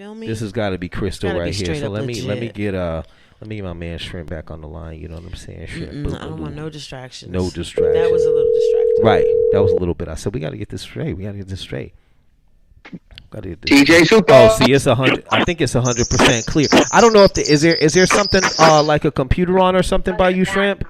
feel me? This has got to be crystal right here. So let me legit. let me get my man Shrimp back on the line. You know what I'm saying? Shrimp. I don't want no distractions. No distractions. That was a little distracting. Right. That was a little bit. I said we got to get this straight. Got to get this. DJ Supa. Oh, see, it's 100. I think it's 100% clear. I don't know if is there something like a computer on or something by you, Shrimp?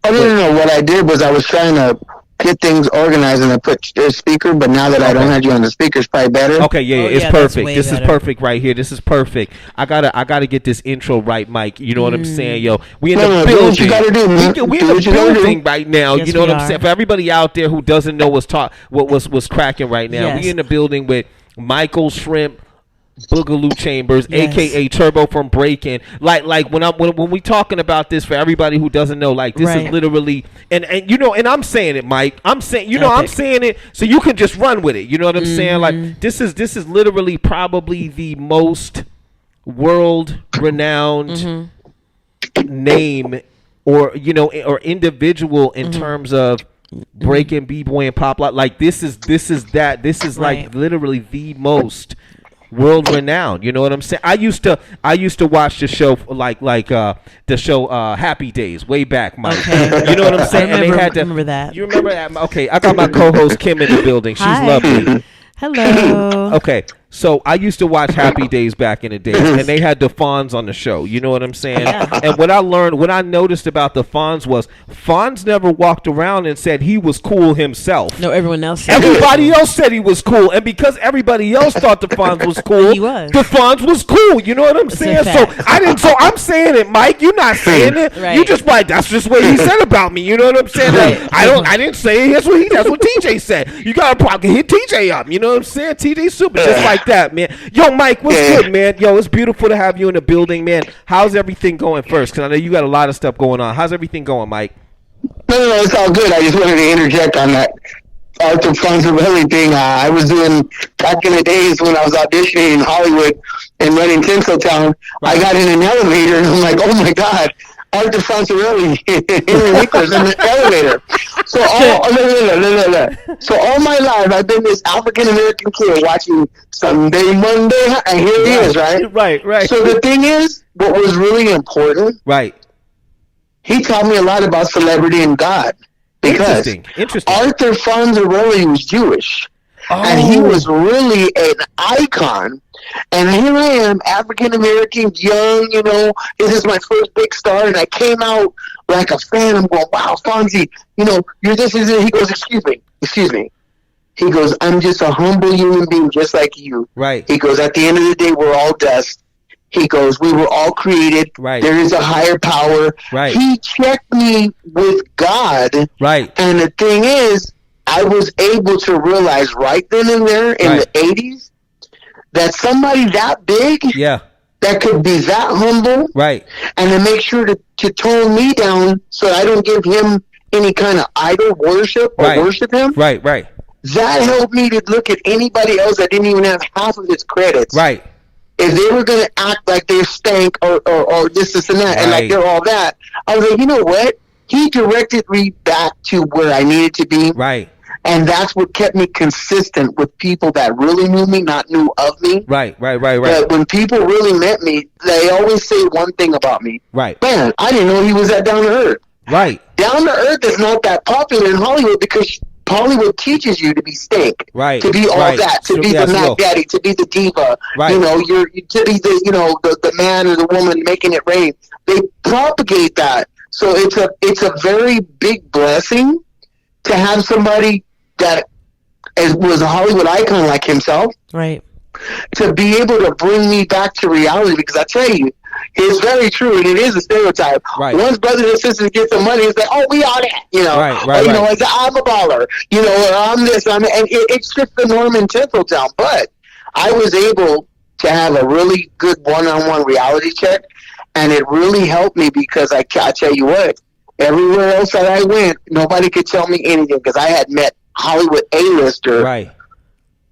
Oh no. What I did was I was trying to get things organized and I put a speaker, but now that I don't have you on the speaker, it's probably better. Okay, it's perfect. This is perfect right here. This is perfect. I gotta get this intro right, Mike. You know what I'm saying, yo? We in the building. Do what you gotta do, man. We in the building right now. You know what I'm saying? For everybody out there who doesn't know what's cracking right now, we in the building with Michael Shrimp, Boogaloo Chambers, aka Turbo from Breakin. Like when we talking about this, for everybody who doesn't know, like this is literally and you know, and I'm saying it, Mike. I'm saying I'm saying it so you can just run with it. You know what I'm saying? Like this is literally probably the most world renowned name or individual in terms of breaking, b-boy, and pop. Like this is like literally the most world renowned. You know what I'm saying? I used to watch the show like the show Happy Days way back, Mike. Okay. You know what I'm saying? I remember that. You remember that? Okay, I got my co-host Kim in the building. She's lovely. Hello. Okay, so I used to watch Happy Days back in the day, and they had the Fonz on the show. You know what I'm saying? And what I noticed about the Fonz was Fonz never walked around and said he was cool himself. No, everyone else said everybody else said he was cool, and because everybody else thought the Fonz was cool, the Fonz was cool. You know what I'm saying? So I'm saying it, Mike. You're not saying it. Right. You just that's just what he said about me. You know what I'm saying? Right. I didn't say it. That's what TJ said. You gotta probably hit TJ up. You know what I'm saying? TJ Supa, just like that, man. Yo, Mike, what's good, man? Yo, it's beautiful to have you in the building, man. How's everything going first? Because I know you got a lot of stuff going on. How's everything going, Mike? No, it's all good. I just wanted to interject on that Arthur Fonzarelli thing. I was doing back in the days when I was auditioning in Hollywood and running Tinseltown. I got in an elevator and I'm like, oh my God, Arthur Fonzarelli in the elevator. So all my life I've been this African American kid watching Sunday, Monday, and here he is, right? Right. So the thing is, what was really important, he taught me a lot about celebrity and God. Because Interesting. Arthur Fonzarelli was Jewish. And he was really an icon. And here I am, African American, young, this is my first big star, and I came out like a fan. I'm going, wow, Fonzie, you're this is it. He goes, excuse me. He goes, I'm just a humble human being just like you. Right. He goes, at the end of the day, we're all dust. He goes, we were all created. Right. There is a higher power. Right. He checked me with God. Right. And the thing is, I was able to realize right then and there in the 80s that somebody that big that could be that humble and to make sure to tone me down so I don't give him any kind of idol worship or worship him. Right. That helped me to look at anybody else that didn't even have half of his credits. Right. If they were going to act like they stank or this and that and like they're all that, I was like, you know what? He directed me back to where I needed to be. Right. And that's what kept me consistent with people that really knew me, not knew of me. Right. But when people really met me, they always say one thing about me. Right. Man, I didn't know he was that down to earth. Right. Down to earth is not that popular in Hollywood because Hollywood teaches you to be stink. Right. To be all that. To be the Mac Daddy. To be the diva. Right. You're to be the man or the woman making it rain. They propagate that. So it's a very big blessing to have somebody that was a Hollywood icon like himself, right? To be able to bring me back to reality, because I tell you, it's very true, and it is a stereotype. Right. Once brothers and sisters get some money, it's like, oh, we all that, Like, I'm a baller, or I'm this, and it's just the norm in Tinseltown. But I was able to have a really good one-on-one reality check, and it really helped me because I tell you what, everywhere else that I went, nobody could tell me anything because I had met Hollywood A-lister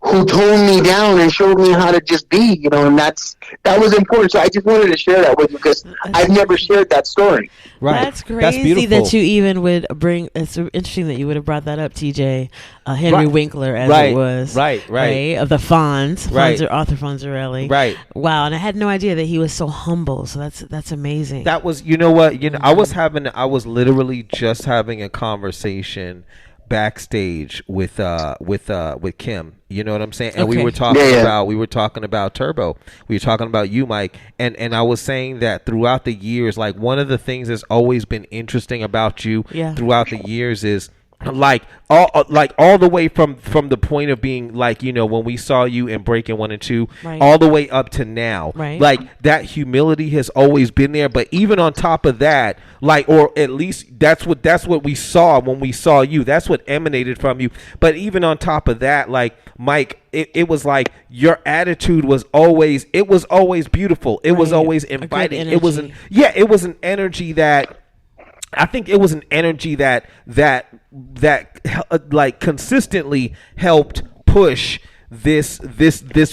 who toned me down and showed me how to just be, and that was important. So I just wanted to share that with you because I've never shared that story. Right. That's crazy that you even would bring. It's interesting that you would have brought that up, TJ. Henry Winkler, as it was. Right. Of the Fonz. Right. Arthur Fonzarelli. Right. Wow. And I had no idea that he was so humble. So that's amazing. That was, you know what? I was literally just having a conversation backstage with Kim. You know what I'm saying? And we were talking about Turbo. We were talking about you, Mike. And I was saying that throughout the years, like one of the things that's always been interesting about you throughout the years is all the way from the point of being like, when we saw you in Breakin 1 and 2, all the way up to now, like that humility has always been there. But even on top of that, like, or at least that's what we saw when we saw you. That's what emanated from you. But even on top of that, like Mike, it was like your attitude was always beautiful. It was always inviting. It was an energy that. I think it was an energy that like consistently helped push this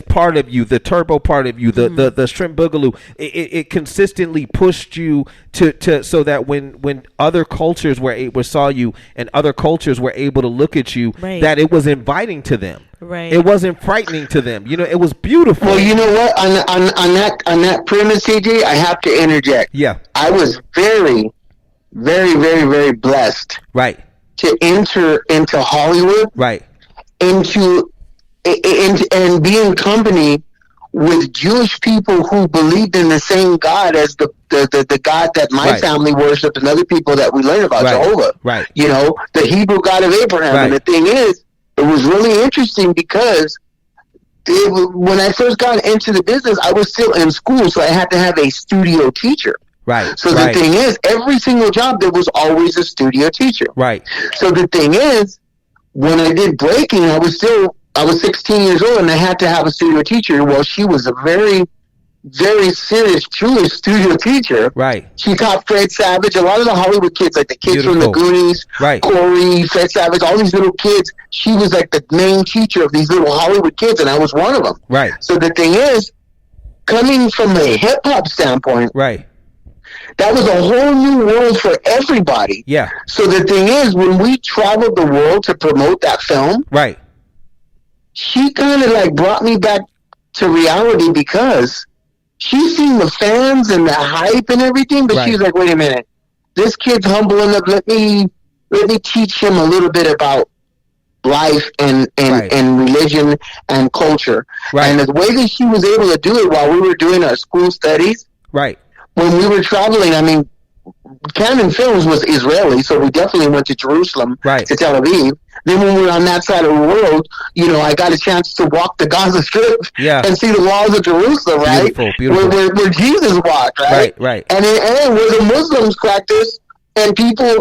part of you, the Turbo part of you, the Shrimp Boogaloo. It consistently pushed you to so that when other cultures saw you and other cultures were able to look at you, that it was inviting to them. Right. It wasn't frightening to them. It was beautiful. Well, you know what? On that premise, TJ, I have to interject. Yeah. I was very, very, very, very blessed. Right. To enter into Hollywood. Right. And be in company with Jewish people who believed in the same God as the God that my family worshipped and other people that we learned about, Jehovah. Right. The Hebrew God of Abraham. Right. And the thing is, it was really interesting because when I first got into the business, I was still in school, so I had to have a studio teacher. Right. So the thing is, every single job there was always a studio teacher. Right. So the thing is, when I did Breaking, I was 16 years old and I had to have a studio teacher. Well, she was a very, very serious Jewish studio teacher. Right. She taught Fred Savage, a lot of the Hollywood kids, like the kids from the Goonies, Corey, Fred Savage, all these little kids. She was like the main teacher of these little Hollywood kids, and I was one of them. Right. So the thing is, coming from a hip hop standpoint, that was a whole new world for everybody. Yeah. So the thing is, when we traveled the world to promote that film, she kind of like brought me back to reality because she's seen the fans and the hype and everything, but she's like, wait a minute, this kid's humble enough. Let me teach him a little bit about life and religion and culture. And the way that she was able to do it while we were doing our school studies. Right. When we were traveling, I mean, Canon Films was Israeli, so we definitely went to Jerusalem, to Tel Aviv. Then when we were on that side of the world, I got a chance to walk the Gaza Strip and see the walls of Jerusalem, right? Beautiful. Where Jesus walked, right? And where the Muslims practice, and people,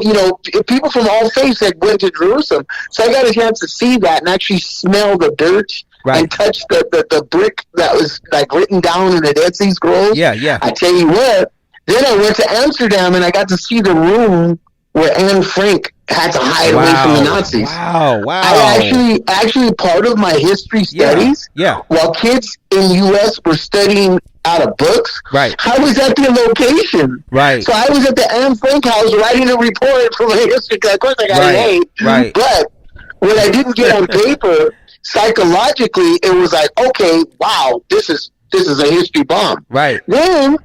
people from all faiths that went to Jerusalem. So I got a chance to see that and actually smell the dirt. And touch the brick that was like written down in the Dead Sea Scrolls. I tell you what. Then I went to Amsterdam and I got to see the room where Anne Frank had to hide away from the Nazis. Wow! I actually part of my history studies. While kids in the U.S. were studying out of books. I was at the location. So I was at the Anne Frank house writing a report for my history. Of course, I got an A. But what I didn't get on paper. Psychologically, it was like, okay, wow, this is a history bomb. Then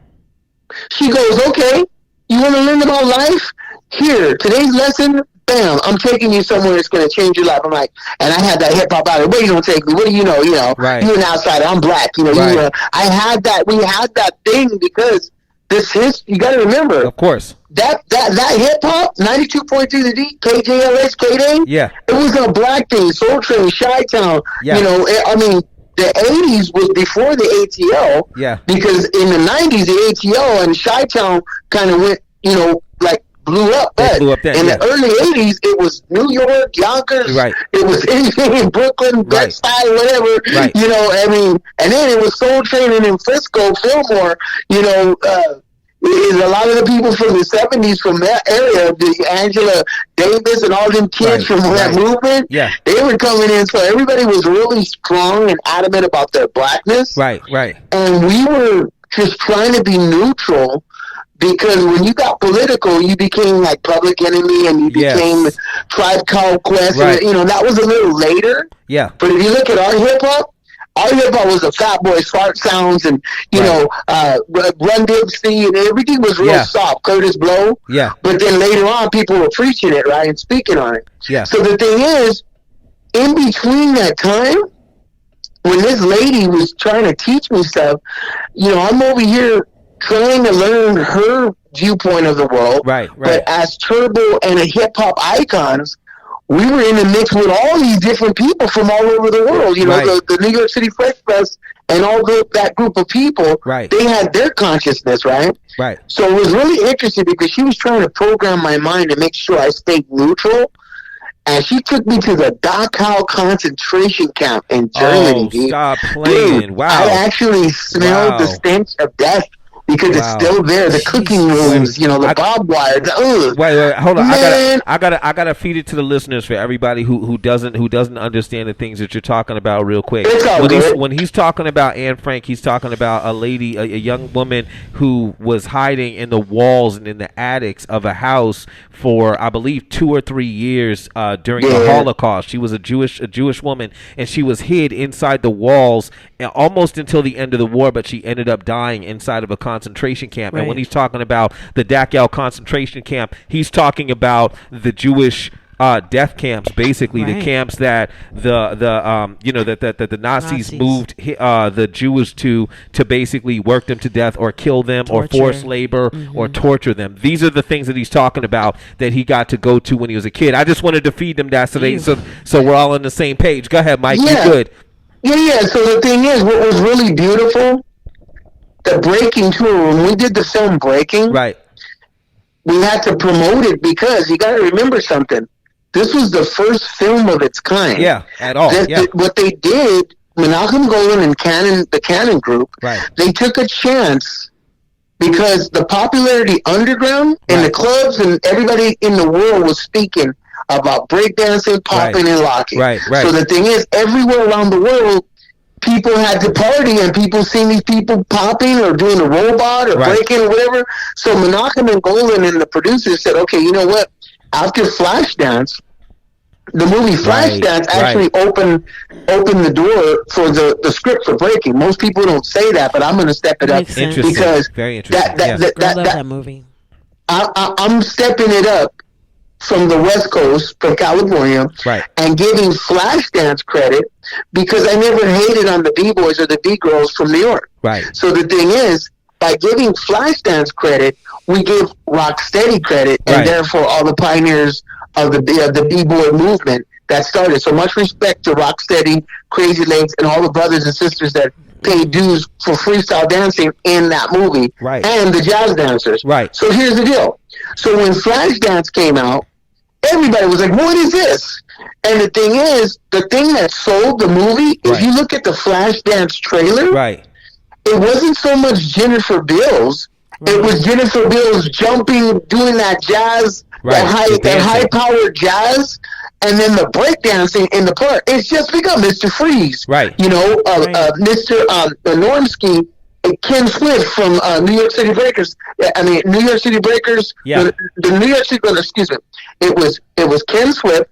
she goes, okay, you want to learn about life? Here, today's lesson, bam, I'm taking you somewhere that's going to change your life. I'm like, and I had that hip hop out of, where you going to take me? What do you know? You're an outsider, I'm black. We had that thing because this history, you got to remember. Of course. That hip hop, 92.3 the D, KJLS, K-Day, it was a black thing, Soul Train, Chi-Town, the 80s was before the ATL, because in the 90s, the ATL and Chi-Town kind of went, blew up. But in the early 80s, it was New York, Yonkers, it was anything in Brooklyn, Bed-Stuy, whatever, and then it was Soul Train and in Frisco, Fillmore, is a lot of the people from the 70s from that area, the Angela Davis and all them kids from that movement, they were coming in. So everybody was really strong and adamant about their blackness. Right. And we were just trying to be neutral, because when you got political, you became like Public Enemy and you became Tribe Called Quest. Right. And, that was a little later. Yeah. But if you look at our hip-hop, was the Fat Boys, Fart Sounds, and, Run DMC, and everything was real soft. Curtis Blow. Yeah. But then later on, people were preaching it, right, and speaking on it. Yeah. So the thing is, in between that time, when this lady was trying to teach me stuff, I'm over here trying to learn her viewpoint of the world. Right. But as Turbo and a hip-hop icons, we were in the mix with all these different people from all over the world. The New York City Fresh Fest and all that group of people, they had their consciousness, right? Right. So it was really interesting because she was trying to program my mind to make sure I stayed neutral. And she took me to the Dachau concentration camp in Germany. Oh, stop playing. Dude, wow. I actually smelled the stench of death. Because it's still there, the cooking rooms, the barbed wire. Wait, hold on. Man. I gotta feed it to the listeners for everybody who doesn't understand the things that you're talking about real quick. When he's talking about Anne Frank, he's talking about a lady, a young woman who was hiding in the walls and in the attics of a house for, I believe, 2 or 3 years during the Holocaust. She was a Jewish woman, and she was hid inside the walls almost until the end of the war, but she ended up dying inside of a concentration camp. And when he's talking about the Dachau concentration camp, he's talking about the Jewish death camps, basically the camps that the Nazis moved the Jews to basically work them to death or kill them or force labor or torture them. These are the things that he's talking about that he got to go to when he was a kid. I just wanted to feed them that so we're all on the same page. Go ahead, Mike. You're good. Yeah. So the thing is, what was really beautiful, the Breakin tour, when we did the film Breakin, we had to promote it because you got to remember something. This was the first film of its kind. Yeah, at all. What they did, Menachem Golan and the Cannon Group, they took a chance because the popularity underground and the clubs and everybody in the world was speaking about breakdancing, popping, and locking. So the thing is, everywhere around the world, people had to party, and people seeing these people popping or doing a robot or breaking or whatever. So Menachem and Golan and the producers said, okay, you know what? After Flashdance, the movie Flashdance actually opened the door for the script for Breakin. Most people don't say that, but I'm going to step it up because very interesting. I love that movie. I'm stepping it up from the West Coast, from California, and giving Flashdance credit because I never hated on the B-boys or the B-girls from New York. So the thing is, by giving Flashdance credit, we give Rocksteady credit, and therefore all the pioneers of the B-boy movement that started. So much respect to Rocksteady, Crazy Legs, and all the brothers and sisters that paid dues for freestyle dancing in that movie, and the jazz dancers. So here's the deal. So when Flashdance came out, everybody was like, what is this? And the thing is, the thing that sold the movie, if you look at the Flashdance trailer, it wasn't so much Jennifer Beals. It was Jennifer Beals jumping, doing that jazz, that high-powered jazz, and then the breakdancing in the part. It's just become Mr. Freeze. Mr. Normsky, Ken Swift from New York City Breakers. New York City Breakers. The New York City. Excuse me. It was Ken Swift,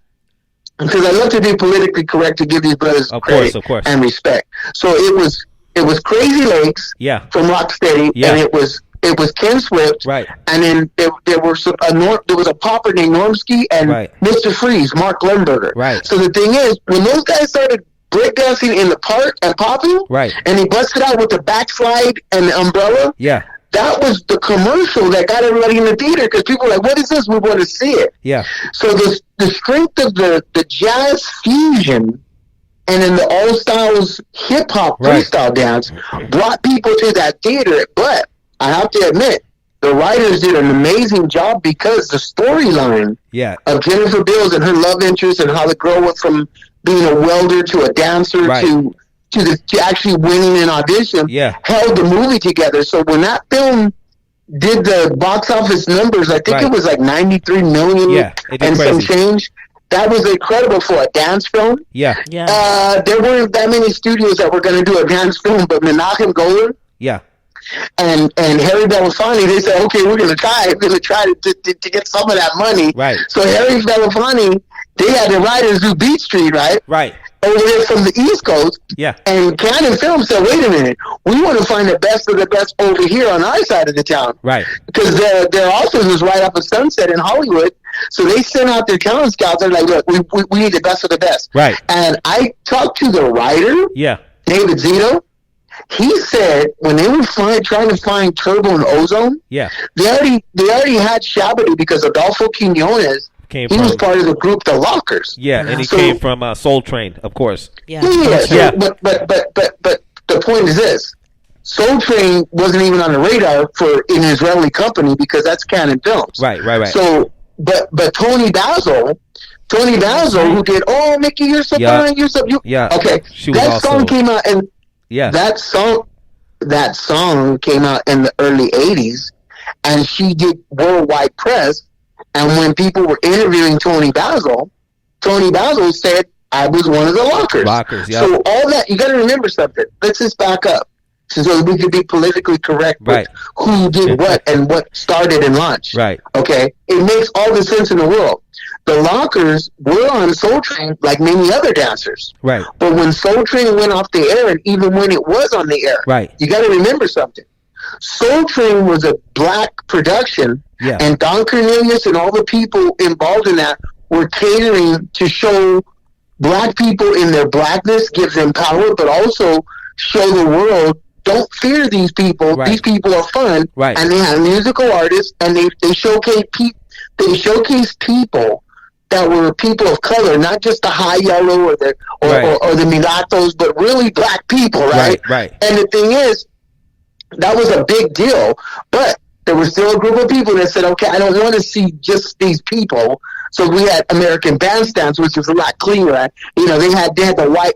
because I love to be politically correct to give these brothers credit and respect. So it was Crazy Legs from Rocksteady, and it was Ken Swift, and then there was a popper named Normsky and Mr. Freeze, Mark Lemberger. So the thing is, when those guys started breakdancing in the park and popping, and he busted out with the backslide and the umbrella, that was the commercial that got everybody in the theater, because people were like, what is this? We want to see it. So the strength of the jazz fusion and then the all styles hip hop freestyle dance brought people to that theater. But I have to admit, the writers did an amazing job, because the storyline of Jennifer Beals and her love interest and how the girl went from being a welder to a dancer to actually winning an audition held the movie together. So when that film did the box office numbers. I think it was like 93 million and some change. That was incredible for a dance film. Yeah. There weren't that many studios that were going to do a dance film, but Menachem Golan. Yeah. And Harry Belafonte, they said, okay, we're going to try to get some of that money. Right. So Harry Belafonte, they had the writers do Beat Street, right? Right. Over there from the East Coast. Yeah. And Cannon Films said, wait a minute, we want to find the best of the best over here on our side of the town. Right. Because their office is right up at Sunset in Hollywood. So they sent out their talent scouts. They're like, look, we need the best of the best. Right. And I talked to the writer, David Zito. He said when they were trying to find Turbo and Ozone, they already had Shabba because Adolfo Quiñones, he was part of the group The Lockers. Yeah, and he came from Soul Train, of course. But the point is this: Soul Train wasn't even on the radar for an Israeli company because that's Cannon Films. Right. So, but Tony Basil, who did Mickey, you're so fine, you're so okay. That song came out and. Yeah, that song came out in the early 80s, and she did worldwide press. And when people were interviewing Tony Basil said, I was one of the Lockers. So all that, you got to remember something. Let's just back up so we could be politically correct with who did what and what started and launched. Right. Okay? It makes all the sense in the world. The Lockers were on Soul Train like many other dancers. Right. But when Soul Train went off the air, and even when it was on the air, you got to remember something. Soul Train was a black production, and Don Cornelius and all the people involved in that were catering to show black people in their blackness, give them power, but also show the world, don't fear these people. These people are fun, and they have musical artists, and they showcase people that were people of color, not just the high yellow or the mulattoes, but really black people, right? And the thing is, that was a big deal, but there was still a group of people that said, okay, I don't want to see just these people. So we had American Bandstands, which was a lot cleaner. You know, they had the white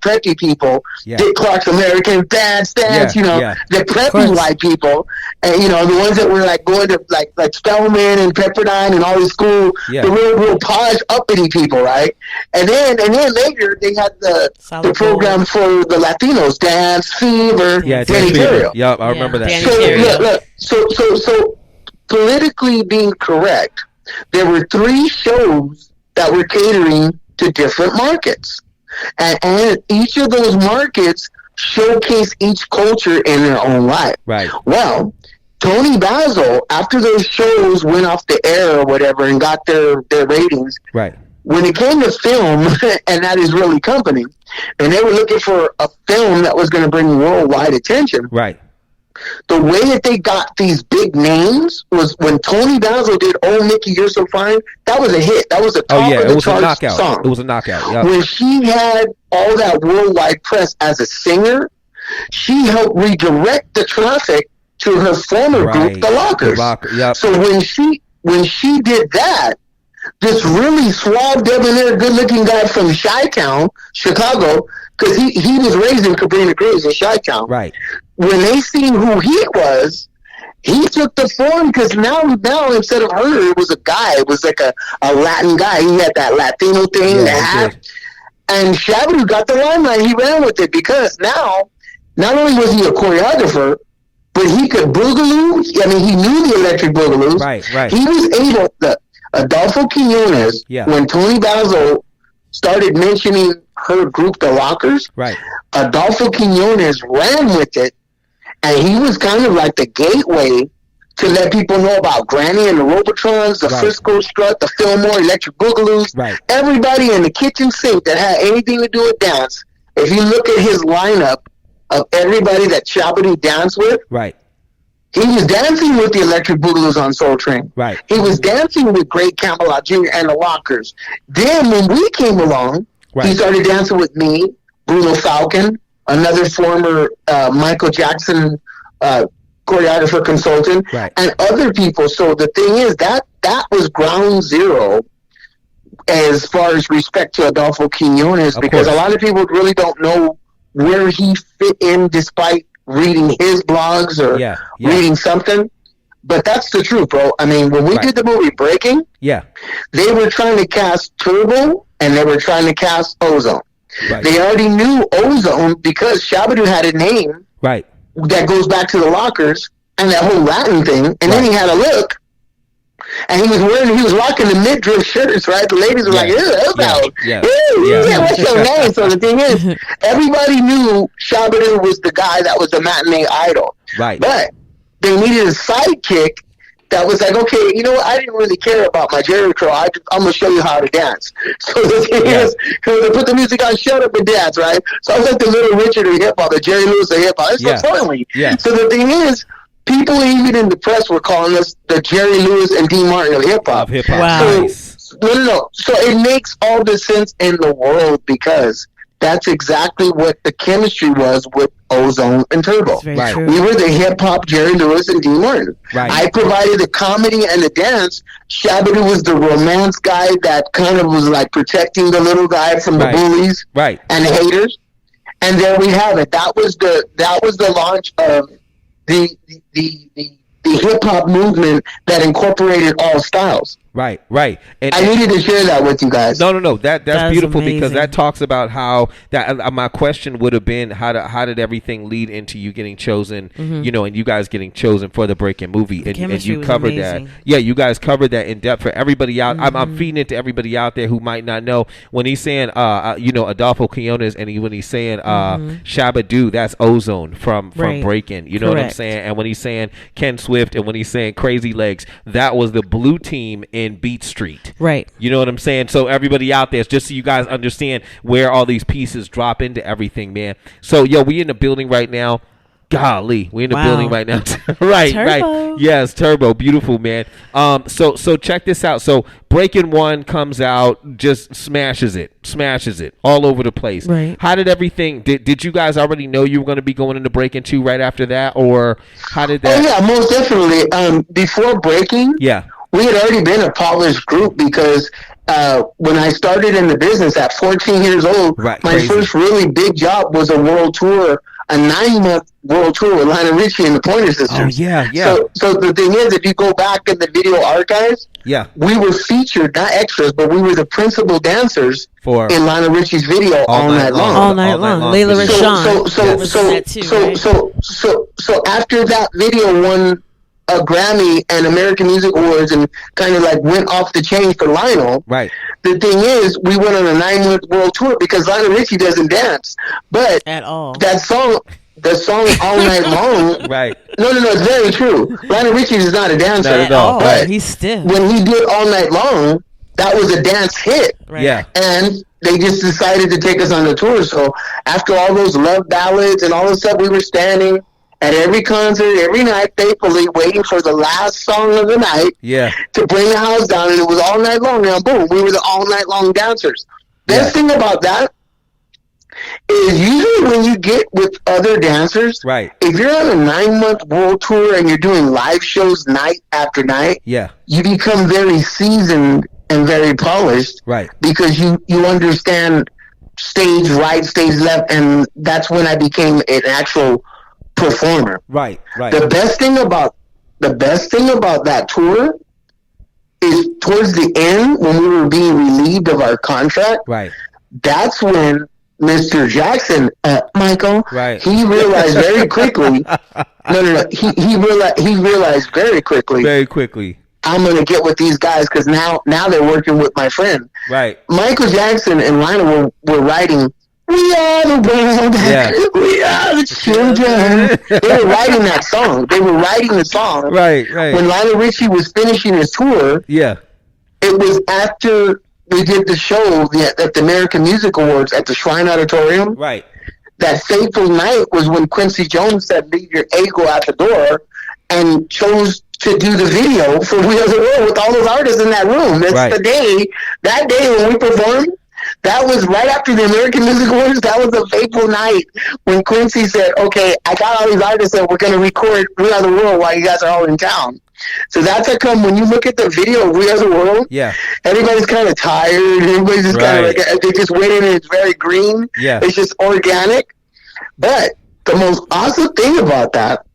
preppy people, Dick Clark's American Bandstands. The preppy white people, and the ones that were like going to like Spelman and Pepperdine and all these school, the real polished uppity people, right? And then later they had the program for the Latinos, Dance Fever, Danny Terrio. Yep, I remember that. So politically being correct, there were 3 shows that were catering to different markets. And each of those markets showcase each culture in their own right. Right. Well, Tony Basil, after those shows went off the air or whatever and got their ratings, when it came to film, and that Israeli company, and they were looking for a film that was going to bring worldwide attention, the way that they got these big names was when Tony Basil did "Oh Mickey, You're So Fine." That was a hit. That was a top of the charts song. It was a knockout. Yep. When she had all that worldwide press as a singer, she helped redirect the traffic to her former group, the Lockers. So when she did that, this really suave, debonair, good-looking guy from Chi-Town, Chicago, because he was raised in Cabrini Grove in Chi-Town. Right. When they seen who he was, he took the form because now instead of her, it was a guy. It was like a Latin guy. He had that Latino thing, the hat. And Shabba got the limelight. He ran with it because now, not only was he a choreographer, but he could boogaloo. I mean, he knew the electric boogaloos. Right. He was able to. Adolfo Quiñones, when Tony Basil started mentioning her group, the Lockers, Adolfo Quiñones ran with it, and he was kind of like the gateway to let people know about Granny and the Robotrons, the Frisco Strut, the Fillmore, Electric Boogaloos, everybody in the kitchen sink that had anything to do with dance. If you look at his lineup of everybody that Shabba danced with, he was dancing with the Electric Boogaloos on Soul Train. He was dancing with Great Camelot Jr. and the Lockers. Then when we came along, he started dancing with me, Bruno Falcon, another former Michael Jackson choreographer consultant, and other people. So the thing is that was ground zero as far as respect to Adolfo Quiñones, because a lot of people really don't know where he fit in despite reading his blogs or reading something. But that's the truth, bro. I mean, when we did the movie Breaking, they were trying to cast Turbo and they were trying to cast Ozone. Right. They already knew Ozone because Shabba-Doo had a name that goes back to the Lockers and that whole Latin thing. And then he had a look. And he was rocking the midriff shirts, right? The ladies were like, what's your name? So the thing is, everybody knew Shabba-Doo was the guy that was the matinee idol. Right. But they needed a sidekick that was like, okay, you know what? I didn't really care about my Jerry Curl. I'm going to show you how to dance. So the thing is, they put the music on, shut up and dance, right? So I was like the Little Richard of hip-hop, the Jerry Lewis of hip-hop. It's so totally. So the thing is, people even in the press were calling us the Jerry Lewis and Dean Martin of hip-hop. Wow. So, no. So it makes all the sense in the world because that's exactly what the chemistry was with Ozone and Turbo. Right. We were the hip-hop Jerry Lewis and Dean Martin. Right. I provided the comedy and the dance. Shabba-Doo was the romance guy that kind of was like protecting the little guy from the bullies and the haters. And there we have it. That was the launch of the hip hop movement that incorporated all styles. Right. And I needed to share that with you guys. No. That's beautiful amazing. Because that talks about how that. My question would have been how did everything lead into you getting chosen? You know, and you guys getting chosen for the Breakin' movie, and you covered that. Yeah, you guys covered that in depth for everybody out. I'm feeding it to everybody out there who might not know when he's saying, Adolfo Quiones, and when he's saying Shabba-Doo, that's Ozone from Breakin'. You know what I'm saying? And when he's saying Ken Swift, and when he's saying Crazy Legs, that was the blue team in Beat Street. Right. You know what I'm saying? So everybody out there, just so you guys understand where all these pieces drop into everything, man. So, we in the building right now. Golly, we in the building right now. Right. Yes, Turbo. Beautiful, man. So check this out. So Breakin' 1 comes out, just smashes it all over the place. Right. How did everything, did you guys already know you were going to be going into Breakin' 2 right after that? Or how did that? Oh, yeah, most definitely. Before Breaking, we had already been a polished group because when I started in the business at 14 years old, my first really big job was a world tour, a 9-month world tour with Lionel Richie and the Pointer Sisters. So the thing is, if you go back in the video archives, we were featured, not extras, but we were the principal dancers in Lionel Richie's video all night long. All night long. Layla Rashawn. So after that video won a Grammy and American Music Awards and kind of like went off the chain for Lionel. Right. The thing is, we went on a 9-month world tour because Lionel Richie doesn't dance, but at all. The song All Night Long. Right. No, it's very true. Lionel Richie is not a dancer at all. But he's stiff. When he did All Night Long, that was a dance hit. Right. Yeah. And they just decided to take us on the tour. So after all those love ballads and all the stuff, we were standing at every concert, every night, faithfully waiting for the last song of the night to bring the house down, and it was all night long. Now, boom, we were the all night long dancers. Best thing about that is usually when you get with other dancers, if you're on a 9-month world tour and you're doing live shows night after night, you become very seasoned and very polished because you understand stage right, stage left, and that's when I became an actual performer. Right. The best thing about that tour is towards the end when we were being relieved of our contract. Right. That's when Mr. Jackson, Michael, he realized very quickly. He realized very quickly. I'm gonna get with these guys because now they're working with my friend. Right. Michael Jackson and Lionel were writing. We are the world. We are the children. They were writing that song. They were writing the song. Right. When Lionel Richie was finishing his tour, it was after we did the show at the American Music Awards at the Shrine Auditorium. Right. That fateful night was when Quincy Jones said, "Leave your ego at the door," and chose to do the video for We Are the World with all those artists in that room. That's that day when we performed. That was right after the American Music Awards. That was a fateful night when Quincy said, "Okay, I got all these artists that we're going to record We Are the World while you guys are all in town." So that's how come when you look at the video of We Are the World, everybody's kind of tired. Everybody's just kind of like, they just went in and it's very green. Yeah. It's just organic. But the most awesome thing about that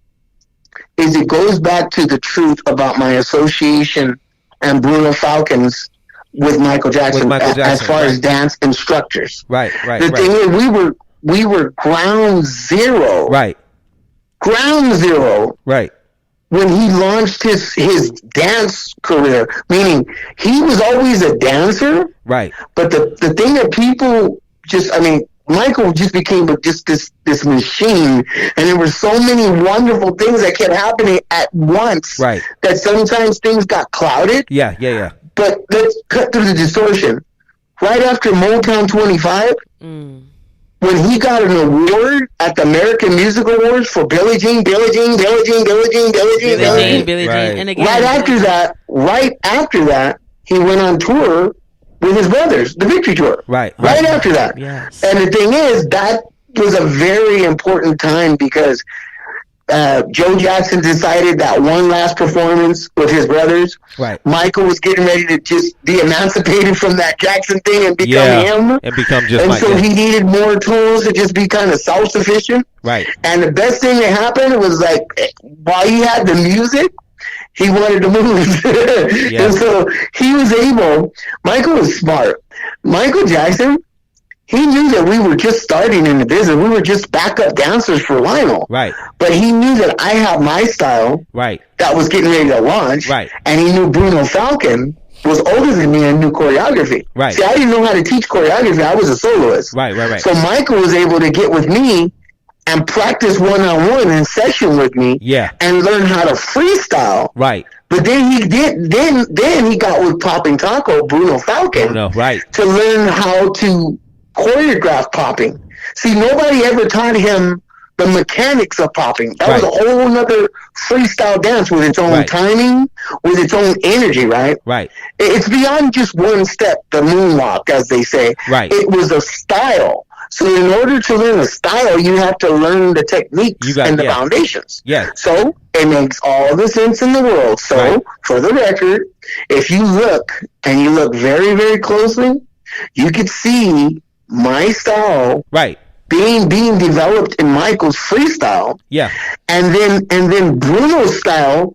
is it goes back to the truth about my association and Bruno Falcon's with Michael Jackson, as far as dance instructors. Right. The thing is, we were ground zero. Right. Ground zero. Right. When he launched his dance career, meaning he was always a dancer. Right. But the thing that people Michael just became just this machine, and there were so many wonderful things that kept happening at once. Right. That sometimes things got clouded. Yeah. But let's cut through the distortion. Right after Motown 25, when he got an award at the American Music Awards for Billie Jean. And again, right after that, he went on tour with his brothers, the Victory Tour. Right after that. Yes. And the thing is, that was a very important time because Joe Jackson decided that one last performance with his brothers. Right. Michael was getting ready to just be emancipated from that Jackson thing and become him. And become just Mike. And so he needed more tools to just be kind of self-sufficient. Right. And the best thing that happened was, like, while he had the music, he wanted to move. And so he was able. Michael was smart. Michael Jackson, he knew that we were just starting in the business. We were just backup dancers for Lionel. Right. But he knew that I had my style. Right. That was getting ready to launch. Right. And he knew Bruno Falcon was older than me and knew choreography. Right. See, I didn't know how to teach choreography. I was a soloist. Right. So Michael was able to get with me and practice one-on-one in session with me. Yeah. And learn how to freestyle. Right. But then he got with Popping Taco, Bruno Falcon. To learn how to choreograph popping. See, nobody ever taught him the mechanics of popping. That was a whole nother freestyle dance with its own timing, with its own energy, right? Right. It's beyond just one step, the moonwalk, as they say. Right. It was a style. So in order to learn a style, you have to learn the techniques and the foundations. Yeah. So it makes all the sense in the world. So for the record, if you look and you look very, very closely, you could see my style being developed in Michael's freestyle. Yeah. And then Bruno's style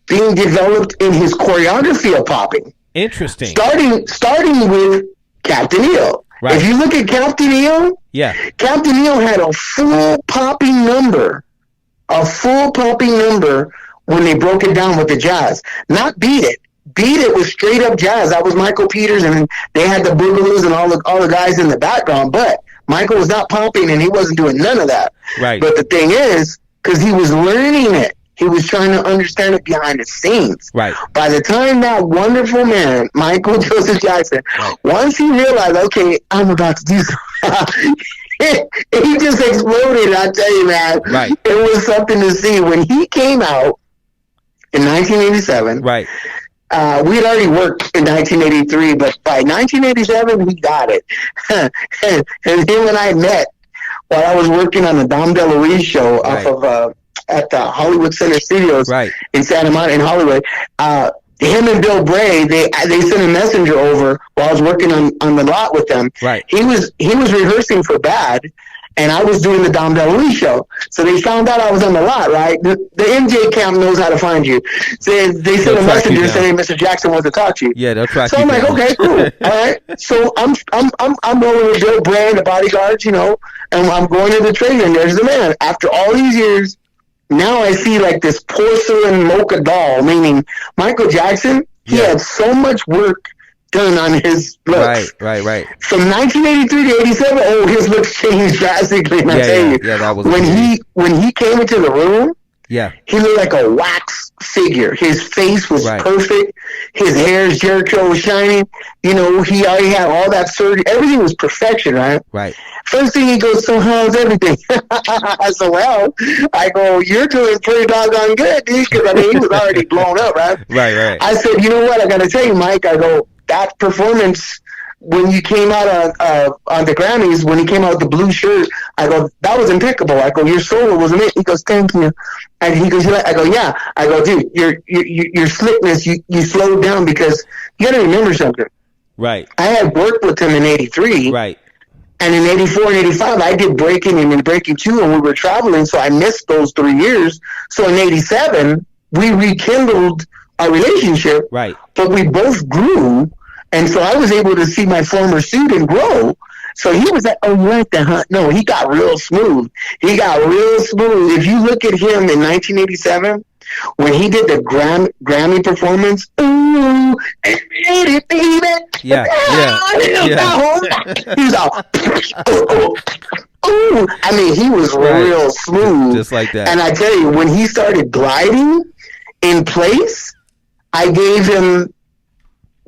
being developed in his choreography of popping. Interesting. Starting with Captain EO. Right. If you look at Captain EO, Captain EO had a full popping number when they broke it down with the jazz. Not Beat It. Beat It was straight up jazz. That was Michael Peters, and they had the Boogaloos and all the guys in the background. But Michael was not popping, and he wasn't doing none of that. Right. But the thing is, because he was learning it, he was trying to understand it behind the scenes. Right. By the time that wonderful man, Michael Joseph Jackson, once he realized, okay, I'm about to do something, he just exploded. I tell you, man. Right. It was something to see. When he came out in 1987, we had already worked in 1983, but by 1987, we got it. And him and I met while I was working on the Dom DeLuise show off of at the Hollywood Center Studios in Santa Monica in Hollywood. Him and Bill Bray, they sent a messenger over while I was working on the lot with them. Right. He was rehearsing for Bad, and I was doing the Dom DeLuise show. So they found out I was on the lot, right? The MJ camp knows how to find you. So they sent a messenger saying Mr. Jackson wants to talk to you. Yeah, they'll track you. So I'm like, okay, cool. All right. So I'm rolling with Bill Bray and the bodyguards, and I'm going to the trailer, and there's the man. After all these years, now I see like this porcelain mocha doll, meaning Michael Jackson, he had so much work done on his looks. Right. From 1983 to 87, his looks changed drastically. And I tell you, that was when he came into the room, he looked like a wax figure. His face was perfect. His hair's Jericho was shining. He already had all that surgery. Everything was perfection, right? Right. First thing he goes, so how's everything? I said, well, I go, you're doing pretty doggone good, dude, because he was already blown up, right? Right. I said, you know what? I got to tell you, Mike. I go, that performance when you came out on the Grammys, when he came out with the blue shirt, I go, that was impeccable. I go, your solo was amazing. He goes, thank you. And he goes, I go, yeah. I go, dude, your slickness, you slowed down because you got to remember something. Right. I had worked with him in '83. Right. And in 84 and 85, I did Breakin and then Breakin 2, and we were traveling, so I missed those 3 years. So in 87, we rekindled our relationship, right? But we both grew, and so I was able to see my former student grow. So he was like, "Oh, you like that, huh?" No, he got real smooth. He got real smooth. If you look at him in 1987, when he did the Grammy performance, ooh, baby, yeah. He was all, ooh. I mean, he was real smooth, just like that. And I tell you, when he started gliding in place, I gave him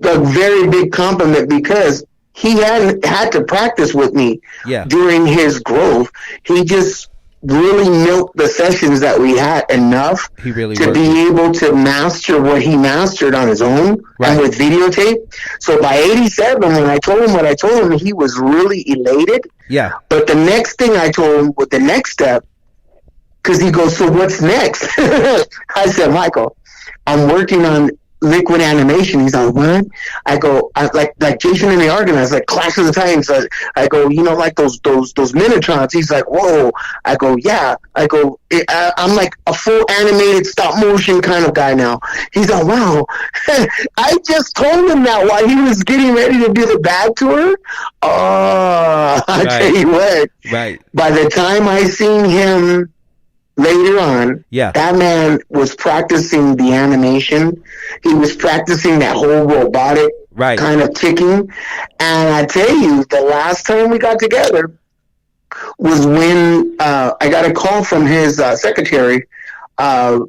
a very big compliment because he hadn't had to practice with me during his growth. He just really milked the sessions that we had enough to be able to master what he mastered on his own and with videotape. So by 87, when I told him what I told him, he was really elated. Yeah. But the next thing I told him, with the next step, because he goes, "So what's next?" I said, "Michael, I'm working on liquid animation." He's like, "What?" I go, like Jason and the Argonauts, like Clash of the Titans. I go, like those Minotrons. He's like, "Whoa." I go, "Yeah." I go, I'm like a full animated stop motion kind of guy now. He's like, "Wow." I just told him that while he was getting ready to do the bag tour. Oh, I tell you what. Right. By the time I seen him later on, that man was practicing the animation. He was practicing that whole robotic kind of ticking. And I tell you, the last time we got together was when I got a call from his secretary for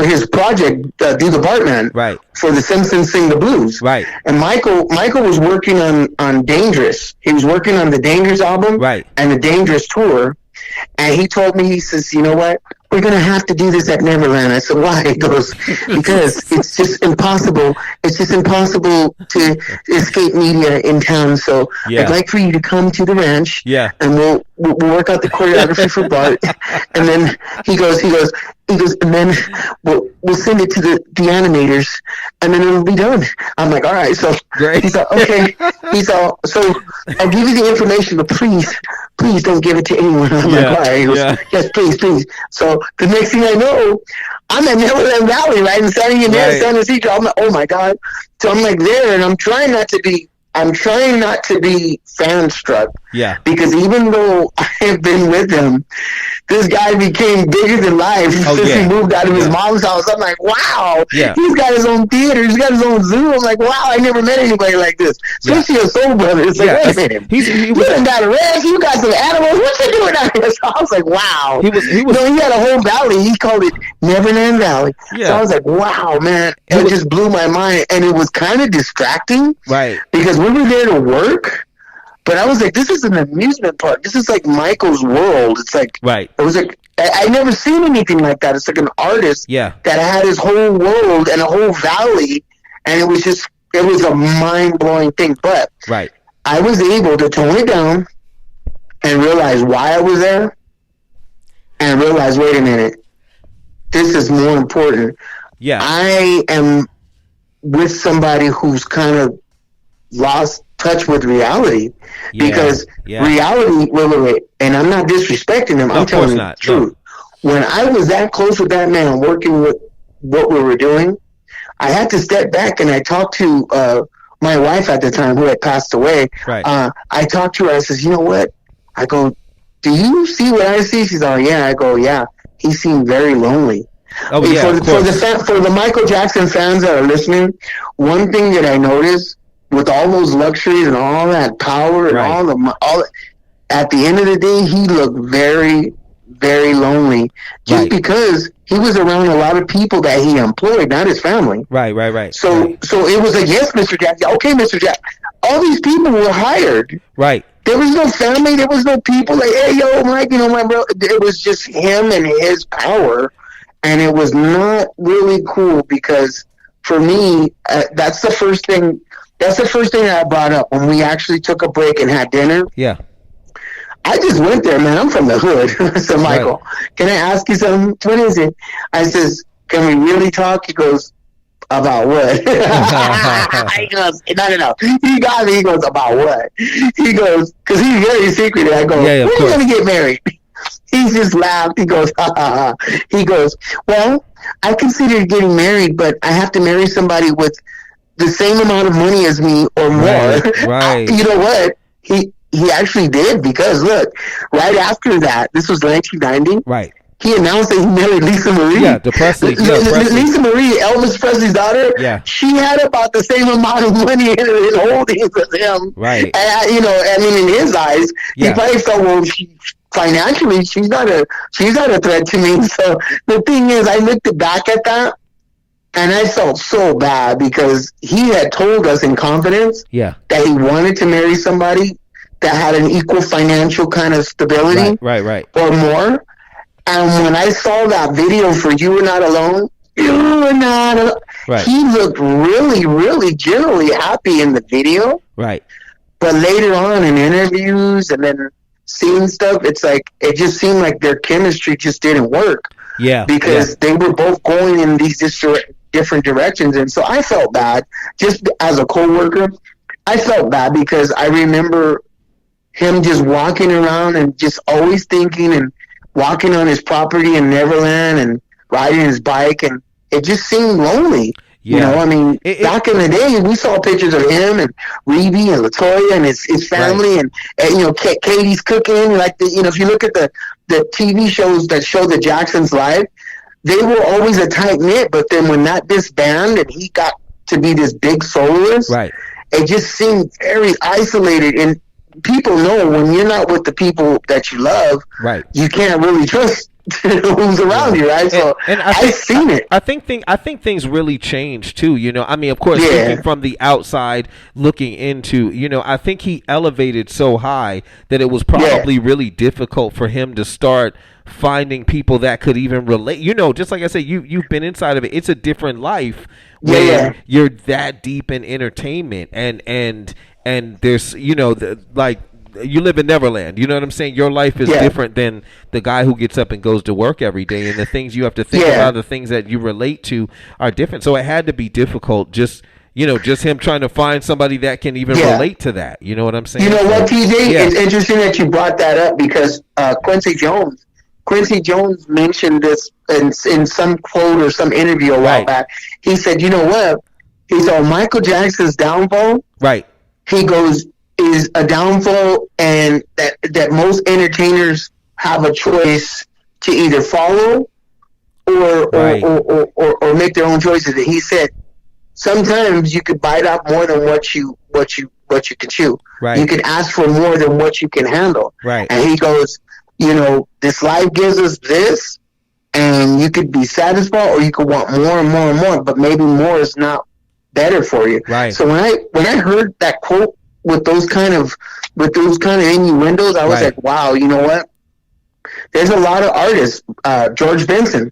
his project, Do the Bartman, for The Simpsons Sing the Blues. Right. And Michael was working on Dangerous. He was working on the Dangerous album and the Dangerous tour. And he told me, he says, "You know what? We're going to have to do this at Neverland." I said, "Why?" He goes, "Because it's just impossible. It's just impossible to escape media in town. So I'd like for you to come to the ranch and we'll work out the choreography for Bart." And then he goes, "And then we'll send it to the animators and then it'll be done." I'm like, "All right." So he's like, "Okay." He's all, "So I'll give you the information, but please don't give it to anyone." I'm like, "All right." He goes, "Yes, please." So the next thing I know, I'm at Neverland Valley, right? And standing in there, San Francisco. I'm like, "Oh my God." So I'm like there, and I'm trying not to be fan struck. Yeah. Because even though I have been with him, this guy became bigger than life since he moved out of his mom's house. I'm like, wow. Yeah. He's got his own theater. He's got his own zoo. I'm like, wow, I never met anybody like this. Especially a soul brother. It's like, wait a minute. You done got a ranch. You got some animals. What you doing out here? So I was like, wow. He had a whole valley. He called it Neverland Valley. Yeah. So I was like, wow, man. It just blew my mind. And it was kind of distracting. Right. Because we were there to work. But I was like, this is an amusement park. This is like Michael's world. It's like, it was like, I never seen anything like that. It's like an artist that had his whole world and a whole valley. And it was a mind-blowing thing. But I was able to tone it down and realize why I was there and realize, wait a minute, this is more important. Yeah. I am with somebody who's kind of lost touch with reality because reality, wait, and I'm not disrespecting him. I'm telling you the truth. No. When I was that close with that man, working with what we were doing, I had to step back and I talked to my wife at the time, who had passed away. Right. I talked to her. I says, "You know what?" I go, "Do you see what I see?" She's all, "Yeah." I go, "Yeah." He seemed very lonely. Oh, yeah, for the Michael Jackson fans that are listening, one thing that I noticed, with all those luxuries and all that power and all at the end of the day, he looked very, very lonely just because he was around a lot of people that he employed, not his family. Right. So it was like, yes, Mr. Jackson. Okay, Mr. Jackson. All these people were hired. Right. There was no family. There was no people like, "Hey, yo, Mike, my bro." It was just him and his power. And it was not really cool because for me, that's the first thing that I brought up when we actually took a break and had dinner. Yeah. I just went there, man. I'm from the hood. I said, "Michael, can I ask you something? What is it?" I says, "Can we really talk?" He goes, About what? He goes, no. He got me. He goes, about what? He goes, because he's very secretive. I go, when are you going to get married? He just laughed. He goes, ha, ha, ha. He goes, well, I consider getting married, but I have to marry somebody with the same amount of money as me or more. Right. You know what? He actually did, because look, right after that, this was 1990. Right. He announced that he married Lisa Marie. Yeah, Presley. Lisa Marie, Elvis Presley's daughter. Yeah. She had about the same amount of money in holdings as him. Right. And, I mean, in his eyes, he probably felt, well, financially, she's not a threat to me. So the thing is, I looked back at that, and I felt so bad, because he had told us in confidence that he wanted to marry somebody that had an equal financial kind of stability. Right. Or more. And when I saw that video for You Were Not Alone, he looked really, really genuinely happy in the video. Right. But later on in interviews and then seeing stuff, it's like, it just seemed like their chemistry just didn't work. Yeah. Because they were both going in these different directions. And so I felt bad, just as a coworker. I felt bad because I remember him just walking around and just always thinking and walking on his property in Neverland and riding his bike, and it just seemed lonely. Yeah. You know, I mean, back in the day, we saw pictures of him and Reedy and LaToya and his family, and you know, Katie's cooking. Like, if you look at the TV shows that show the Jacksons live, they were always a tight knit. But then when that disbanded and he got to be this big soloist, it just seemed very isolated. And people know when you're not with the people that you love, you can't really trust who's around you, right? So and I've seen it. I think things really change too. You know, I mean, of course, looking from the outside, looking into, you know, I think he elevated so high that it was probably really difficult for him to start finding people that could even relate. You know, just like I said, you've been inside of it. It's a different life when you're that deep in entertainment, and there's, you know, like, you live in Neverland. You know what I'm saying? Your life is different than the guy who gets up and goes to work every day, and the things you have to think about, the things that you relate to are different. So it had to be difficult, just him trying to find somebody that can even relate to that. You know what I'm saying? You know what, TJ? It's interesting that you brought that up, because Quincy Jones mentioned this in some quote or some interview a while back. He said, you know what? He said, Michael Jackson's downfall. He goes, is a downfall, and that most entertainers have a choice to either follow or make their own choices. And he said, sometimes you could bite off more than what you can chew. You can ask for more than what you can handle. And he goes, you know, this life gives us this, and you could be satisfied, or you could want more and more and more, but maybe more is not better for you. So when I heard that quote with those kind of innuendos, I was like, wow, you know what? There's a lot of artists, George Benson,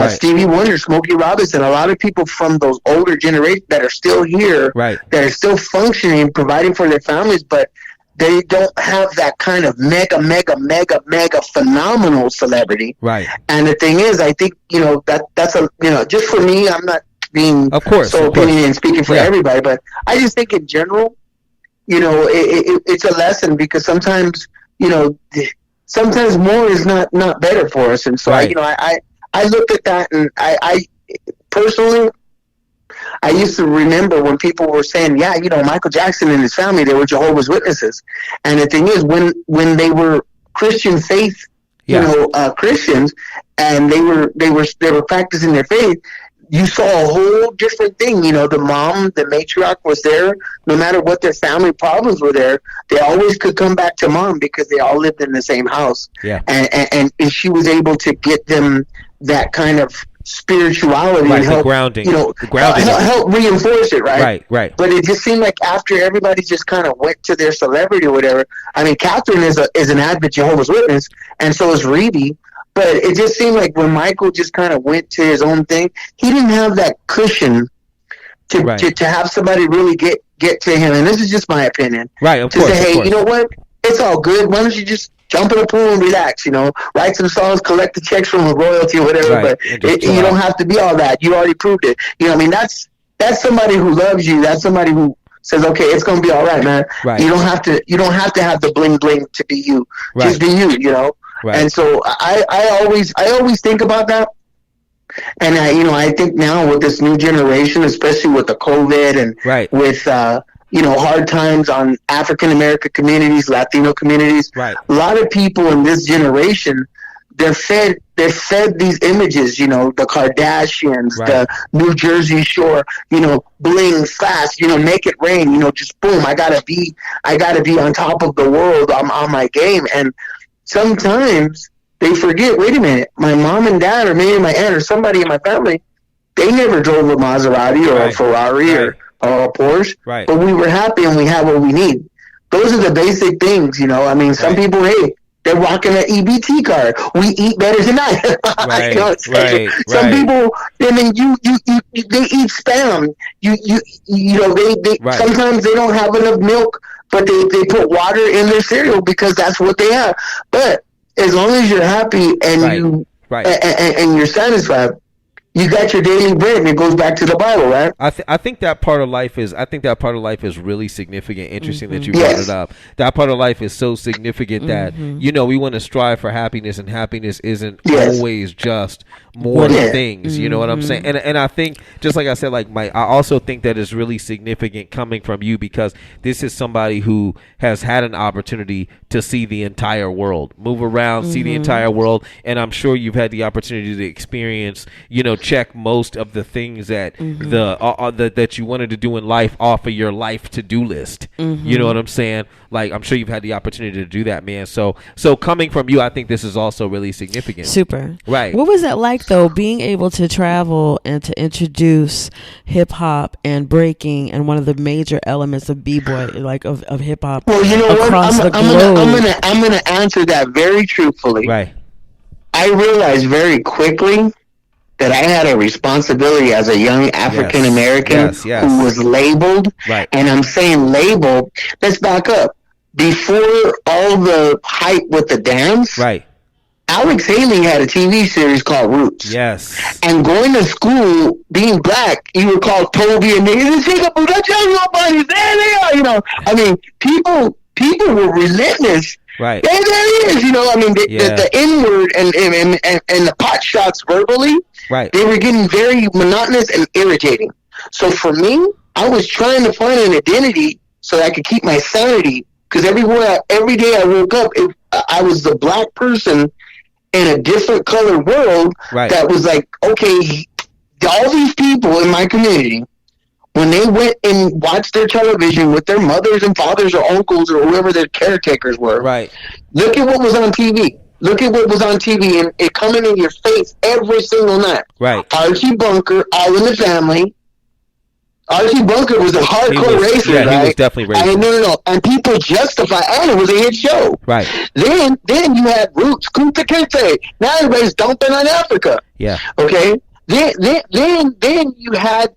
Stevie Wonder, Smokey Robinson, a lot of people from those older generations that are still here, that are still functioning, providing for their families, but they don't have that kind of mega phenomenal celebrity. And the thing is, I think, you know, that's a, you know, just for me, I'm not being opinionated and speaking for everybody, but I just think in general, you know, it's a lesson, because sometimes, you know, sometimes more is not better for us. And so I looked at that, and I personally, I used to remember when people were saying, yeah, you know, Michael Jackson and his family, they were Jehovah's Witnesses. And the thing is, when they were Christian faith, you know, Christians, and they were practicing their faith, you saw a whole different thing. You know, the mom, the matriarch was there. No matter what their family problems were there, they always could come back to mom, because they all lived in the same house. And she was able to get them that kind of spirituality and help, grounding, you know, help reinforce it, right? But it just seemed like after everybody just kind of went to their celebrity or whatever. I mean, Catherine is an avid Jehovah's Witness, and so is Reedy. But it just seemed like when Michael just kind of went to his own thing, he didn't have that cushion to have somebody really get to him. And this is just my opinion. Of course. Say, hey, you know what? It's all good. Why don't you just jump in the pool and relax? You know, write some songs, collect the checks from a royalty or whatever. But you don't have to be all that. You already proved it. You know, I mean, that's that's somebody who loves you. That's somebody who says, okay, it's gonna be all right, man. Right. You don't have to have the bling bling to be you. Right. Just be you, you know. Right. And so I always think about that. And I think now with this new generation, especially with the COVID and with hard times on African American communities, Latino communities, a lot of people in this generation, they're fed these images, the Kardashians, the New Jersey Shore, bling fast, make it rain, just boom, I gotta be on top of the world. I'm on my game. And sometimes they forget, wait a minute, my mom and dad, or maybe my aunt or somebody in my family, they never drove a Maserati or a Ferrari or a Porsche, but we were happy and we have what we need. Those are the basic things, I mean, some people, hey, they're rocking an EBT card. We eat better than that. Some people, I mean, they eat Spam. They sometimes they don't have enough milk, but they put water in their cereal because that's what they have. But as long as you're happy and and you're satisfied, you got your daily bread, and it goes back to the Bible, right? I think that part of life is really significant. Interesting that you brought it up. That part of life is so significant that we want to strive for happiness, and happiness isn't always just more things. You know what I'm saying? And I think, just like I said, I also think that is really significant coming from you, because this is somebody who has had an opportunity to see the entire world, move around, see the entire world, and I'm sure you've had the opportunity to experience, check most of the things that that you wanted to do in life off of your life to-do list. You know what I'm saying? I'm sure you've had the opportunity to do that, man. So coming from you, I think this is also really significant. Super. Right. What was that like, though, being able to travel and to introduce hip hop and breaking and one of the major elements of b-boy, of hip hop? Well, you know what? I'm gonna answer that very truthfully. Right. I realized very quickly that I had a responsibility as a young African American who was labeled. Right. And I'm saying labeled. Let's back up. Before all the hype with the dance, Alex Haley had a TV series called Roots. Yes. And going to school, being black, you were called Toby and niggas. There they are, I mean, people were relentless. Right. There he is, I mean, the N-word and the pot shots verbally, they were getting very monotonous and irritating. So for me, I was trying to find an identity so that I could keep my sanity, because every day I woke up, I was the black person in a different colored world that was like, okay, all these people in my community, when they went and watched their television with their mothers and fathers or uncles or whoever their caretakers were, look at what was on TV. Look at what was on TV, and it coming in your face every single night. Archie Bunker, All in the Family. Archie Bunker was a hardcore racer, right? He was definitely racist. No. And people justify, and it was a hit show. Right. Then you had Roots, Kunta Kinte. Now everybody's dumping on Africa. Yeah. Okay. Then you had.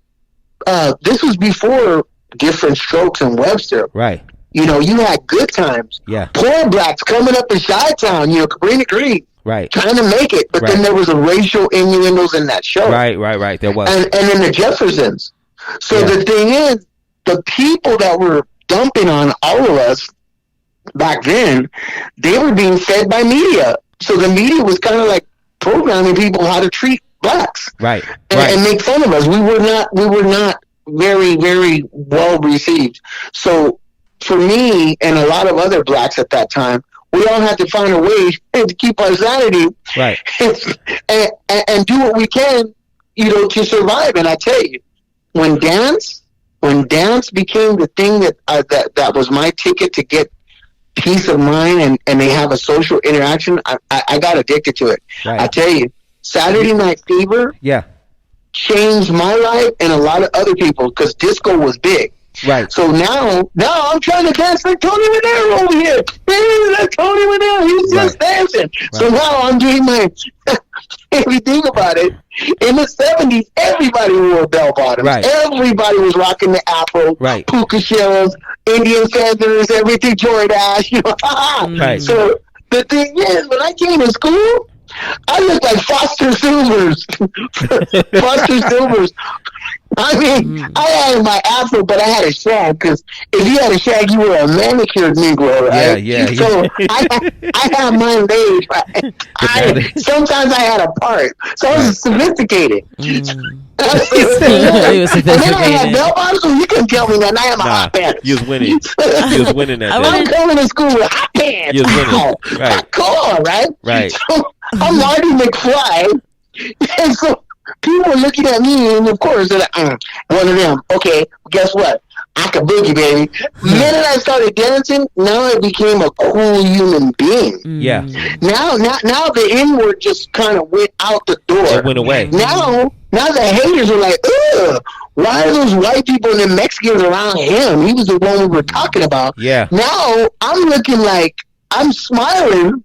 This was before Different Strokes and Webster. Right. You had Good Times. Yeah. Poor blacks coming up in Chi-Town, Cabrini Green. Right. Trying to make it. But then there was a racial innuendos in that show. Right. There was. And then the Jeffersons. So the thing is, the people that were dumping on all of us back then, they were being fed by media. So the media was kind of like programming people how to treat blacks. Right. And make fun of us. We were not very, very well received. So for me and a lot of other blacks at that time, we all had to find a way to keep our sanity, and do what we can, to survive. And I tell you, when dance became the thing that was my ticket to get peace of mind and they have a social interaction, I got addicted to it. I tell you, Saturday Night Fever changed my life and a lot of other people, because disco was big. Right. So now I'm trying to dance like Tony Manero over here. Like Tony Manero, he's just dancing. Right. So now I'm doing my. If you think about it, in the 70s, everybody wore bell bottoms. Right. Everybody was rocking the afro, puka shells, Indian feathers, everything, Jordache. Right. So the thing is, when I came to school, I looked like Foster Silvers. Foster Silvers. I mean, I had my afro, but I had a shag, because if you had a shag, you were a manicured Negro, right? So I had mine laid, right? Sometimes I had a part. So I was sophisticated. It was sophisticated. And then I had bell bottoms, so you couldn't tell me that. I had my hot pants. You was winning. You was winning that day. I'm coming to school with hot pants. You was winning. Right. Cool, right? Right. So I'm Marty McFly, and so people were looking at me, and of course, they're like, one of them. Okay, guess what? I can boogie, baby. The minute I started dancing, now I became a cool human being. Yeah. Now the N-word just kind of went out the door. It went away. Now the haters are like, ugh, why are those white people and the Mexicans around him? He was the one we were talking about. Yeah. Now I'm looking like I'm smiling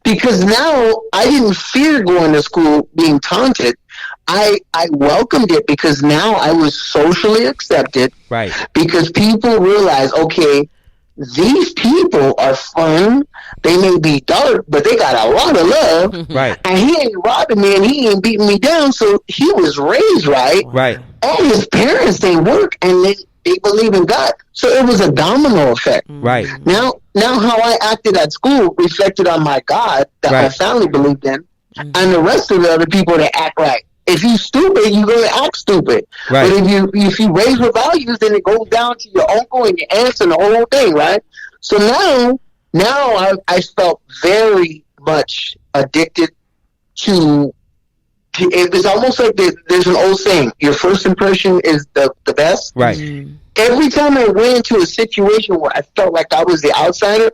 because now I didn't fear going to school being taunted. I welcomed it because now I was socially accepted. Right. Because people realize, okay, these people are fun. They may be dark, but they got a lot of love. Right. And he ain't robbing me and he ain't beating me down. So he was raised right. Right. And his parents, they work and they believe in God. So it was a domino effect. Right. Now how I acted at school reflected on my God that my family believed in, and the rest of the other people that act right. If you stupid, you're gonna act stupid. Right. But if you raise with values, then it goes down to your uncle and your aunts and the whole thing, right? So now I felt very much addicted to. It was almost like there's an old saying: your first impression is the best. Right. Every time I went into a situation where I felt like I was the outsider,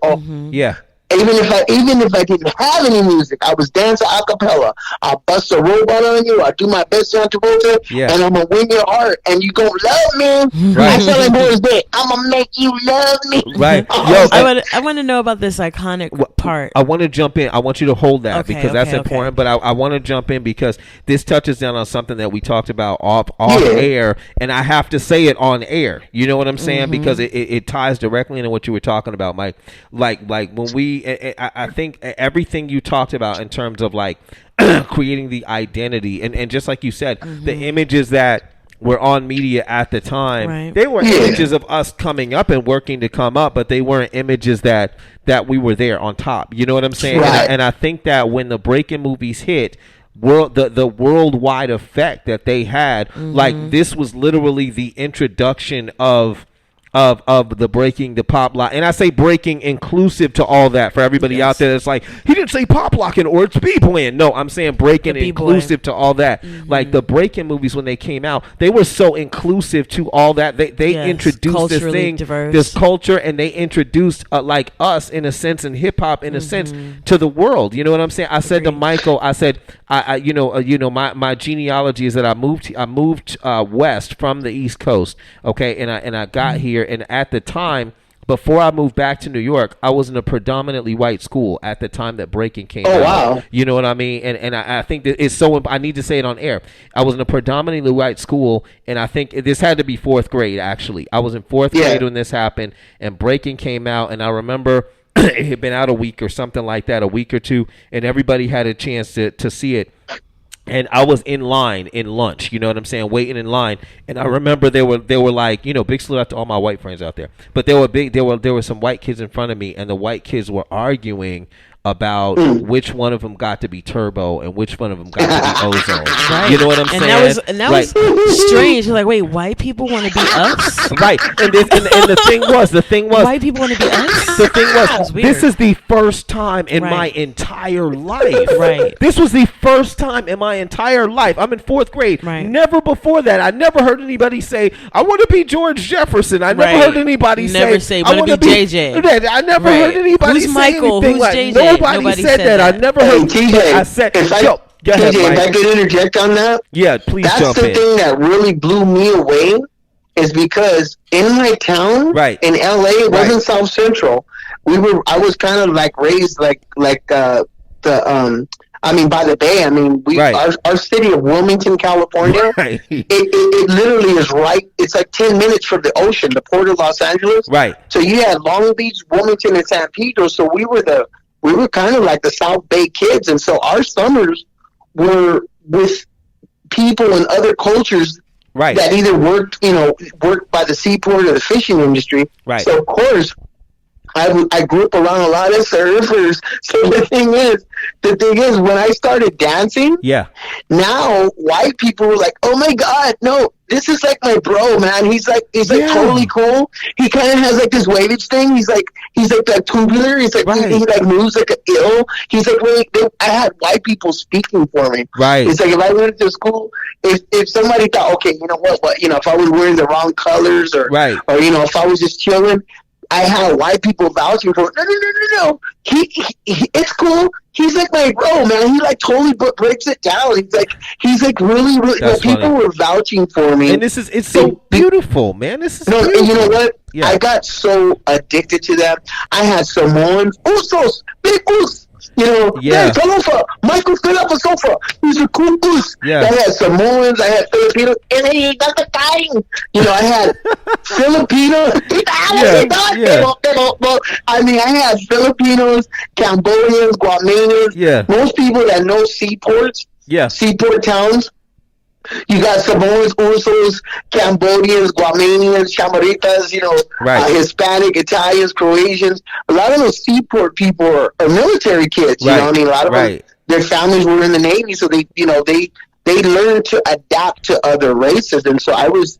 even if I didn't have any music, I was dancing a cappella. I'll bust a robot on you. I'll do my best John Travolta, and I'm gonna win your heart, and you gonna love me. Right. I feel like Boris Day. I'm gonna make you love me. Right. I want to know about this iconic part. I want to jump in. I want you to hold that because that's important. But I want to jump in because this touches down on something that we talked about off air, and I have to say it on air. You know what I'm saying? Because it ties directly into what you were talking about, Mike. Like when we. I think everything you talked about in terms of like creating the identity and just like you said, the images that were on media at the time, they were images of us coming up and working to come up, but they weren't images that we were there on top. You know what I'm saying? Right. And I think that when the Breakin' movies hit, the worldwide effect that they had, like this was literally the introduction of the breaking, the pop lock, and I say breaking inclusive to all that for everybody out there that's like, he didn't say pop locking or it's b-boying. No, I'm saying breaking inclusive to all that. Like the Breakin' movies when they came out, they were so inclusive to all that. They introduced this thing, this culture, and they introduced like us in a sense, and hip hop in a sense to the world. You know what I'm saying? I said to Michael, I said, my genealogy is that I moved west from the East Coast, okay, and I got here. And at the time, before I moved back to New York, I was in a predominantly white school at the time that Breakin' came out. Wow. You know what I mean? And I think that it's so, I need to say it on air. I was in a predominantly white school, and I think this had to be fourth grade, actually. I was in fourth grade when this happened, and Breakin' came out, and I remember it had been out a week or something like that, a week or two, and everybody had a chance to see it. And I was in line in lunch, you know what I'm saying, waiting in line. And I remember they were like, big salute out to all my white friends out there. But there were some white kids in front of me, and the white kids were arguing about which one of them got to be Turbo and which one of them got to be Ozone. Right. You know what I'm saying? And that was strange. You're like, wait, white people want to be us? Right. And the thing was, white people want to be us? The thing was, this is the first time in my entire life. Right. This was the first time in my entire life. I'm in fourth grade. Right. Never before that. I never heard anybody say, I want to be George Jefferson. I never heard anybody say, I want to be JJ. I never heard anybody say Michael? anything Who's like JJ? Nobody said that. I never heard TJ. I said, if I could interject on that. Yeah, please jump in. That's the thing that really blew me away is because in my town, in LA, it wasn't South Central. I was kind of like raised by the bay. I mean, our city of Wilmington, California, it literally is right. It's like 10 minutes from the ocean, the port of Los Angeles. Right. So you had Long Beach, Wilmington, and San Pedro. So we were kind of like the South Bay kids, and so our summers were with people and other cultures that either worked by the seaport or the fishing industry. Right. So of course, I grew up around a lot of surfers. So the thing is, when I started dancing, now white people were like, "Oh my God, no, this is like my bro, man. He's like totally cool. He kind of has like this wavage thing. He's like tubular. He's like he like moves like a ill. He's like really." I had white people speaking for me. Right. It's like if I went to school, if somebody thought, okay, you know what, if I was wearing the wrong colors or if I was just chilling. I had white people vouching for no. He it's cool. He's like my bro, man. He like totally breaks it down. He's like really. People were vouching for me, and it's so beautiful, man. This is beautiful. And you know what? Yeah. I got so addicted to that. I had Samoans, Usos, big Us. Hey, Talofa, Michael stood up for sofa. He's a cool goose. Yeah. I had Samoans, I had Filipinos, and he got the time. I had Filipinos. I mean, I had Filipinos, Cambodians, Guamanians. Yeah. Most people that know seaports, seaport towns. You got Samoans, Usos, Cambodians, Guamanians, Chamaritas, Hispanic, Italians, Croatians. A lot of those seaport people are military kids. You know what I mean? A lot of them, their families were in the Navy, so they learned to adapt to other races. And so I was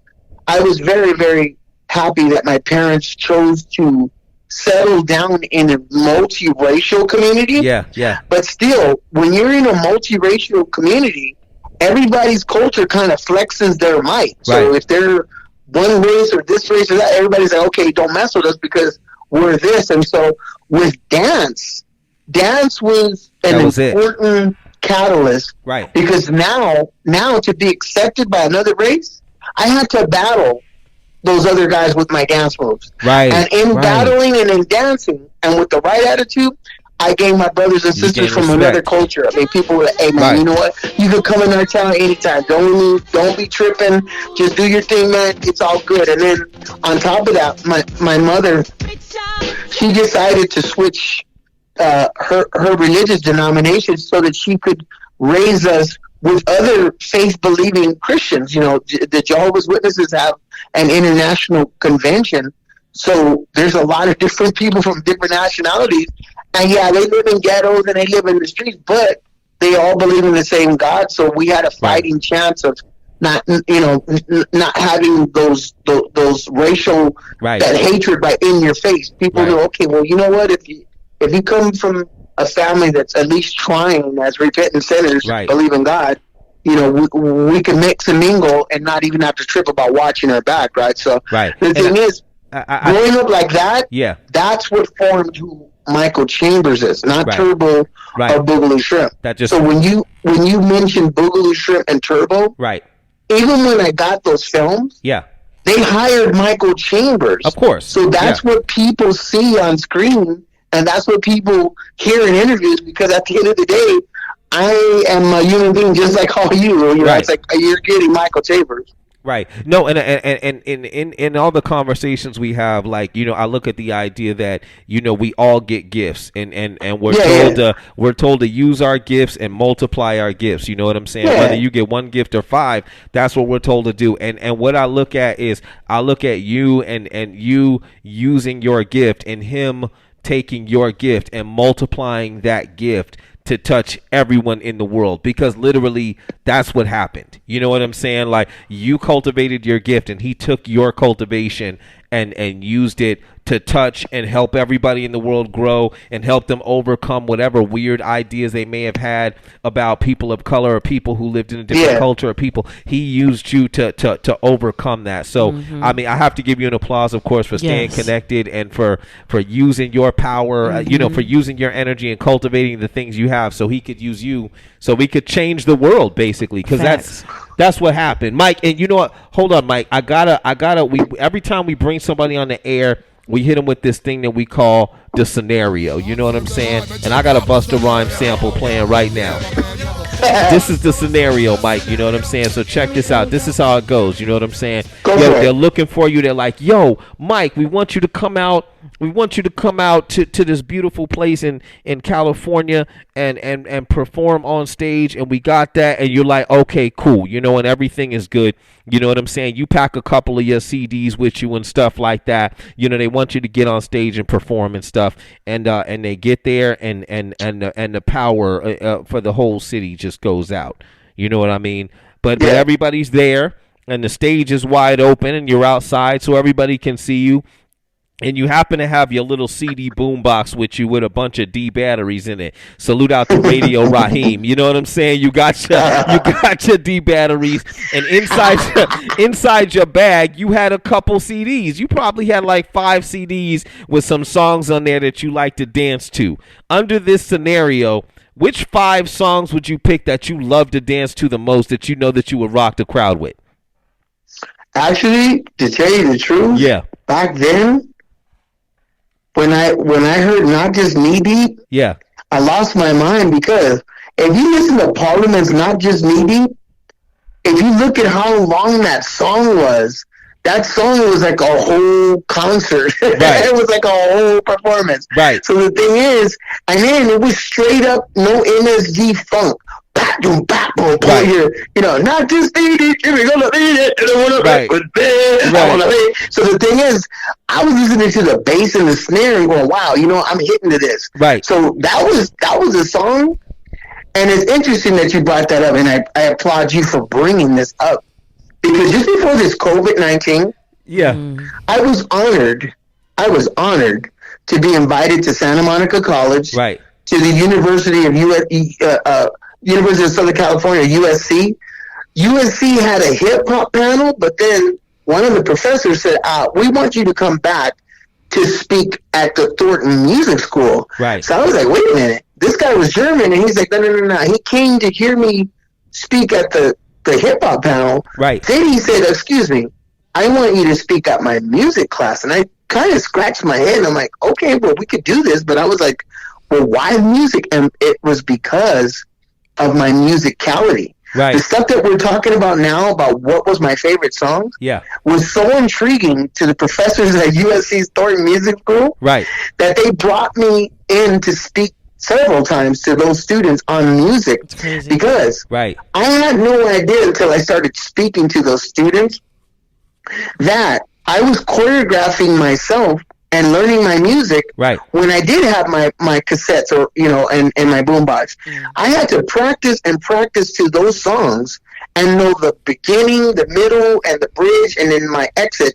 very, very happy that my parents chose to settle down in a multiracial community. Yeah. But still, when you're in a multiracial community, everybody's culture kind of flexes their might. So if they're one race or this race or that, everybody's like, okay, don't mess with us because we're this. And so with dance was an important catalyst. Right. Because now to be accepted by another race, I had to battle those other guys with my dance moves. Right. And in battling and in dancing and with the right attitude, I gained my brothers and sisters from another culture. I mean, people were like, hey, man, you know what? You can come in our town anytime. Don't be tripping. Just do your thing, man. It's all good. And then on top of that, my mother, she decided to switch her religious denomination so that she could raise us with other faith-believing Christians. The Jehovah's Witnesses have an international convention. So there's a lot of different people from different nationalities. And they live in ghettos and they live in the streets, but they all believe in the same God. So we had a fighting chance of not having those racial that hatred right in your face. People know, okay, well, you know what? If you come from a family that's at least trying as repentant sinners, believe in God, we can mix and mingle and not even have to trip about watching our back, right? So the thing is, growing up like that, that's what formed who Michael Chambers is, not Turbo or Boogaloo Shrimp. So when you mentioned Boogaloo Shrimp and Turbo, even when I got those films, they hired Michael Chambers. Of course. So that's what people see on screen, and that's what people hear in interviews, because at the end of the day, I am a human being just like all you. It's like you're getting Michael Chambers. Right. No, and in all the conversations we have, I look at the idea that, we all get gifts and we're told to use our gifts and multiply our gifts. You know what I'm saying? Yeah. Whether you get one gift or five, that's what we're told to do. And what I look at is you and you using your gift and him taking your gift and multiplying that gift to touch everyone in the world, because literally that's what happened. You know what I'm saying? Like, you cultivated your gift and he took your cultivation and used it to touch and help everybody in the world grow and help them overcome whatever weird ideas they may have had about people of color or people who lived in a different culture or people. He used you to overcome that. So, I mean, I have to give you an applause, of course, for staying connected and for using your power, for using your energy and cultivating the things you have so he could use you so we could change the world, basically, because that's what happened, Mike. And you know what? Hold on, Mike. I gotta. We every time we bring somebody on the air, we hit them with this thing that we call the scenario. You know what I'm saying? And I got a Busta Rhymes sample playing right now. This is the scenario, Mike. You know what I'm saying? So check this out. This is how it goes. You know what I'm saying? They're looking for you. They're like, yo, Mike, we want you to come out We want you to come out to this beautiful place in California and perform on stage, and we got that, and you're like, okay, cool, you know, and everything is good. You know what I'm saying? You pack a couple of your CDs with you and stuff like that. You know, they want you to get on stage and perform and stuff, and they get there, and the power for the whole city just goes out. You know what I mean? But everybody's there, and the stage is wide open, and you're outside, so everybody can see you. And you happen to have your little CD boombox with you with a bunch of D batteries in it. Salute out to Radio Raheem. You know what I'm saying? You got your D batteries, and inside your bag you had a couple CDs. You probably had like 5 CDs with some songs on there that you like to dance to. Under this scenario, which 5 songs would you pick that you love to dance to the most, that you know that you would rock the crowd with? Actually, to tell you the truth, back then, when I heard Not Just Knee Deep, I lost my mind, because if you listen to Parliament's Not Just Knee Deep, if you look at how long that song was like a whole concert. Right. It was like a whole performance. Right. So the thing is, and then it was straight up no MSG funk. Boom, boom, right. You know, not just need it, you're gonna need it, and I wanna right. With this, right. I wanna need. So the thing is, I was listening to the bass and the snare and going, wow, you know, I'm hitting to this. Right. So that was a song, and it's interesting that you brought that up, and I applaud you for bringing this up, because just before this COVID-19, I was honored to be invited to Santa Monica College, right, to the University of University of Southern California, USC. USC had a hip-hop panel, but then one of the professors said, we want you to come back to speak at the Thornton Music School. Right. So I was like, wait a minute. This guy was German, and he's like, no. He came to hear me speak at the hip-hop panel. Right. Then he said, excuse me, I want you to speak at my music class. And I kind of scratched my head, and I'm like, okay, well, we could do this. But I was like, well, why music? And it was because of my musicality. Right. The stuff that we're talking about now, about what was my favorite songs, was so intriguing to the professors at USC's Thornton Music School, right, that they brought me in to speak several times to those students on music, because I had no idea until I started speaking to those students that I was choreographing myself and learning my music when I did have my cassettes, or and my boombox. I had to practice to those songs and know the beginning, the middle, and the bridge, and then my exit,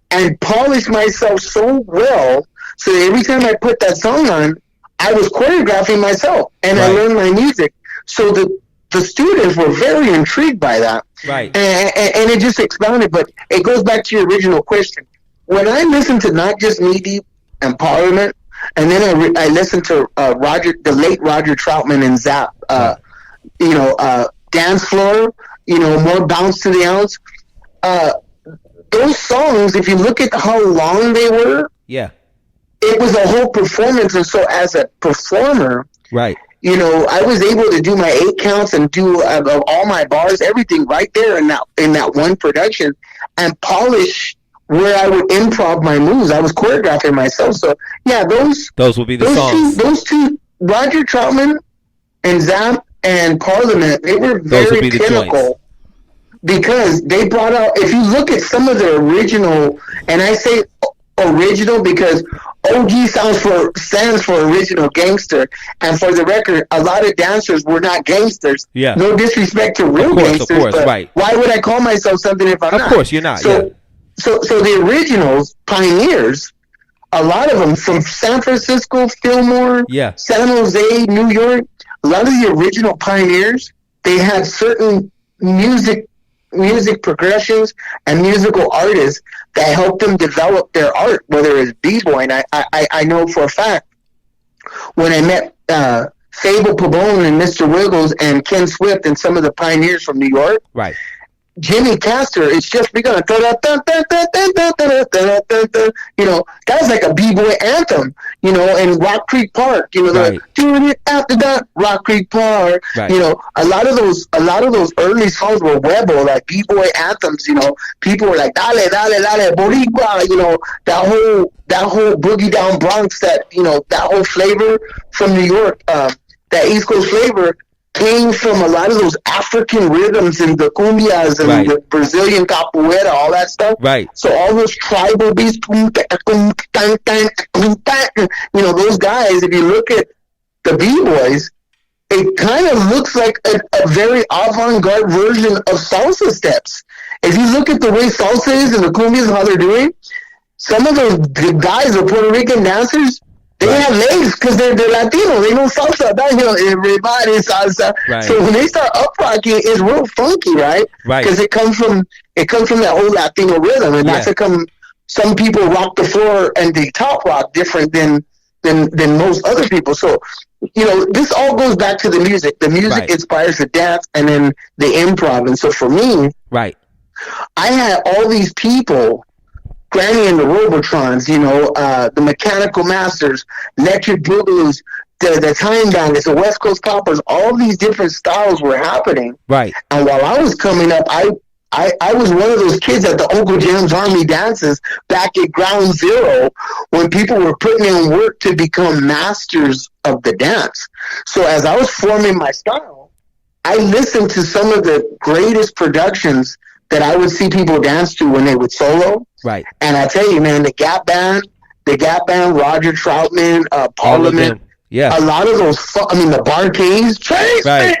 and polish myself so well so that every time I put that song on, I was choreographing myself, and I learned my music. So the students were very intrigued by that, and it just expounded. But it goes back to your original question. When I listen to Not Just Knee Deep and Parliament, and then I listen to the late Roger Troutman and Zap, Dance Floor, More Bounce to the Ounce. Those songs, if you look at how long they were, it was a whole performance. And so as a performer, I was able to do my 8 counts and do all my bars, everything right there in that one production, and polish where I would improv my moves. I was choreographing myself. So those would be the songs. Those two, Roger Troutman and Zap and Parliament, they were very pinnacle, because they brought out, if you look at some of the original, and I say original because OG stands for original gangster, and for the record, a lot of dancers were not gangsters. Yeah. No disrespect to real gangsters, of course, but why would I call myself something if I'm not? Of course, you're not. So the originals, pioneers, a lot of them from San Francisco, Fillmore, San Jose, New York, a lot of the original pioneers, they had certain music progressions and musical artists that helped them develop their art, whether it's b-boy. And I know for a fact, when I met Fable Pabon and Mr. Wiggles and Ken Swift and some of the pioneers from New York, Jimmy Castor, it's just begun. You know, that's like a b-boy anthem. You know, in Rock Creek Park. You know, the doing it after that Rock Creek Park. Right. You know, a lot of those early songs were Webo, like b-boy anthems. You know, people were like dale, dale, dale, Boricua. You know, that whole boogie down Bronx. That, you know, that whole flavor from New York. That East Coast flavor came from a lot of those African rhythms and the cumbias and the Brazilian capoeira, all that stuff. Right. So all those tribal beats, you know, those guys, if you look at the B-boys, it kind of looks like a very avant-garde version of salsa steps. If you look at the way salsa is and the cumbias and how they're doing, some of those guys, the Puerto Rican dancers, they have legs because they're Latino. They know salsa. You know, everybody salsa. Right. So when they start up rocking, it's real funky, right? Right. Because it comes from that whole Latino rhythm, and that's some people rock the floor and they top rock different than most other people. So, you know, this all goes back to the music. The music inspires the dance and then the improv. And so for me, I had all these people. Granny and the Robotrons, you know, the Mechanical Masters, Electric Boogaloos, the Time Bandits, the West Coast Coppers, all these different styles were happening. Right. And while I was coming up, I was one of those kids at the Uncle Jam's Army dances back at Ground Zero when people were putting in work to become masters of the dance. So as I was forming my style, I listened to some of the greatest productions that I would see people dance to when they would solo. Right. And I tell you, man, the Gap Band, Roger Troutman, Parliament, a lot of those, the Bar-Kays, right.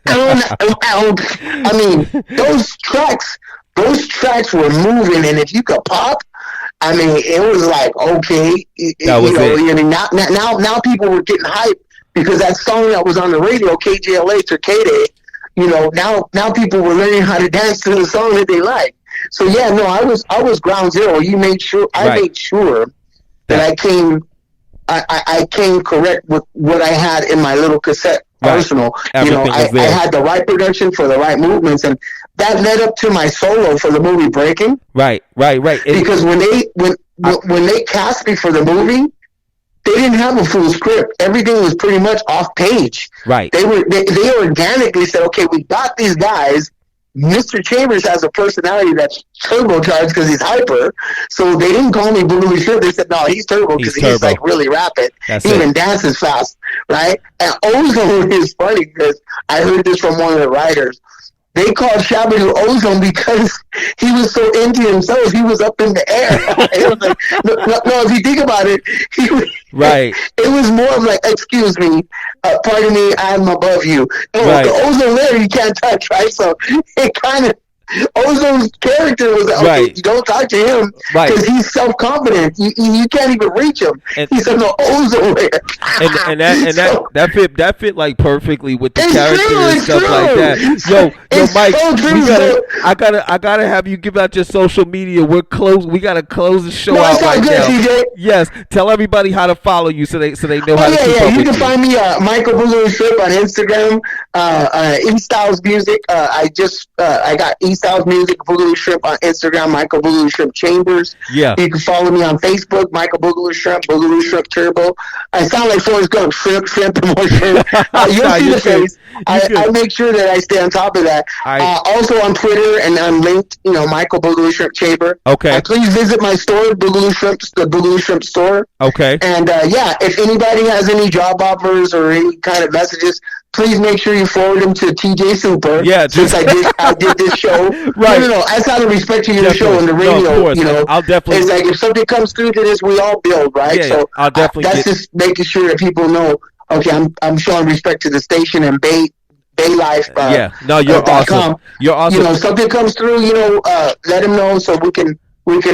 I mean, those tracks were moving, and if you could pop, I mean, it was like, okay, now people were getting hyped because that song that was on the radio, KJLA, Turkade, you know, now people were learning how to dance to the song that they like. So yeah, no, I was ground zero. I made sure that I came correct with what I had in my little cassette arsenal. You know, I had the right production for the right movements, and that led up to my solo for the movie Breakin. Right. Because when they cast me for the movie, they didn't have a full script. Everything was pretty much off page. Right. They organically said, okay, we got these guys. Mr. Chambers has a personality that's turbocharged because he's hyper. So they didn't call me Boogaloo Shrimp. They said, no, he's turbo because he's like really rapid. He even dances fast. Right. And Ozone is funny because I heard this from one of the writers. They called Shabba Ozone because he was so into himself. He was up in the air. It was like, no, if you think about it, it was more of like, excuse me, pardon me, I'm above you. The ozone layer you can't touch, right? So it kind of, Ozone's character was like, okay, you don't talk to him because he's self-confident. You can't even reach him. He said, no, ozone layer. that fit like perfectly with the character and stuff like that. Yo, Mike, I gotta have you give out your social media. We gotta close the show out right now. TJ. Yes, tell everybody how to follow you so they know how to keep up with you. You can find me Michael Boogaloo Shrimp on Instagram, East Styles Music. I got East Styles Music, Boogaloo Shrimp on Instagram, Michael Boogaloo Shrimp Chambers. Yeah. You can follow me on Facebook, Michael Boogaloo Shrimp, Boogaloo Shrimp Turbo. I sound like Forrest Gump, shrimp, and more shrimp. You'll see the face. I make sure that I stay on top of that. Also on Twitter, and I'm linked, you know, Michael Boogaloo Shrimp Chamber. Okay. Please visit my store, Boogaloo Shrimp, the Boogaloo Shrimp store. Okay. And if anybody has any job offers or any kind of messages, please make sure you forward them to TJ Supa. Yeah, since I did this show. Right. No. That's out of respect to your show and the radio. No, of course, you know, I'll definitely. It's like if something comes through to this, we all build, right? Yeah, so I'll definitely. That's just making sure that people know. Okay, I'm showing respect to the station and Bay Life. You're awesome. You're awesome. You know, something comes through, you know, let them know so we can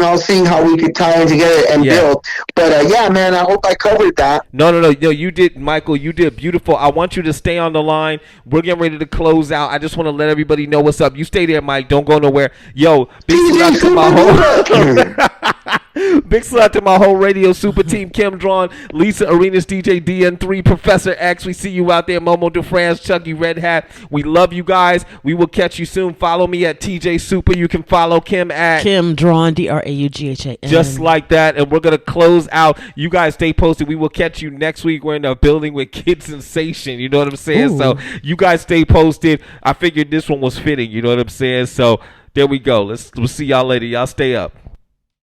all see how we could tie in together and build. But man, I hope I covered that. No, you did, Michael. You did beautiful. I want you to stay on the line. We're getting ready to close out. I just want to let everybody know what's up. You stay there, Mike. Don't go nowhere. Yo, big shout out to my home. Big shout to my whole radio super team, Kim Drawn, Lisa Arenas, DJ DN3, Professor X. We see you out there, Momo DeFrance, Chucky Red Hat. We love you guys. We will catch you soon. Follow me at TJ Supa. You can follow Kim at Kim Drawn, DRAUGHAN. Just like that. And we're going to close out. You guys stay posted. We will catch you next week. We're in a building with Kid Sensation. You know what I'm saying? Ooh. So you guys stay posted. I figured this one was fitting. You know what I'm saying? So there we go. We'll see y'all later. Y'all stay up.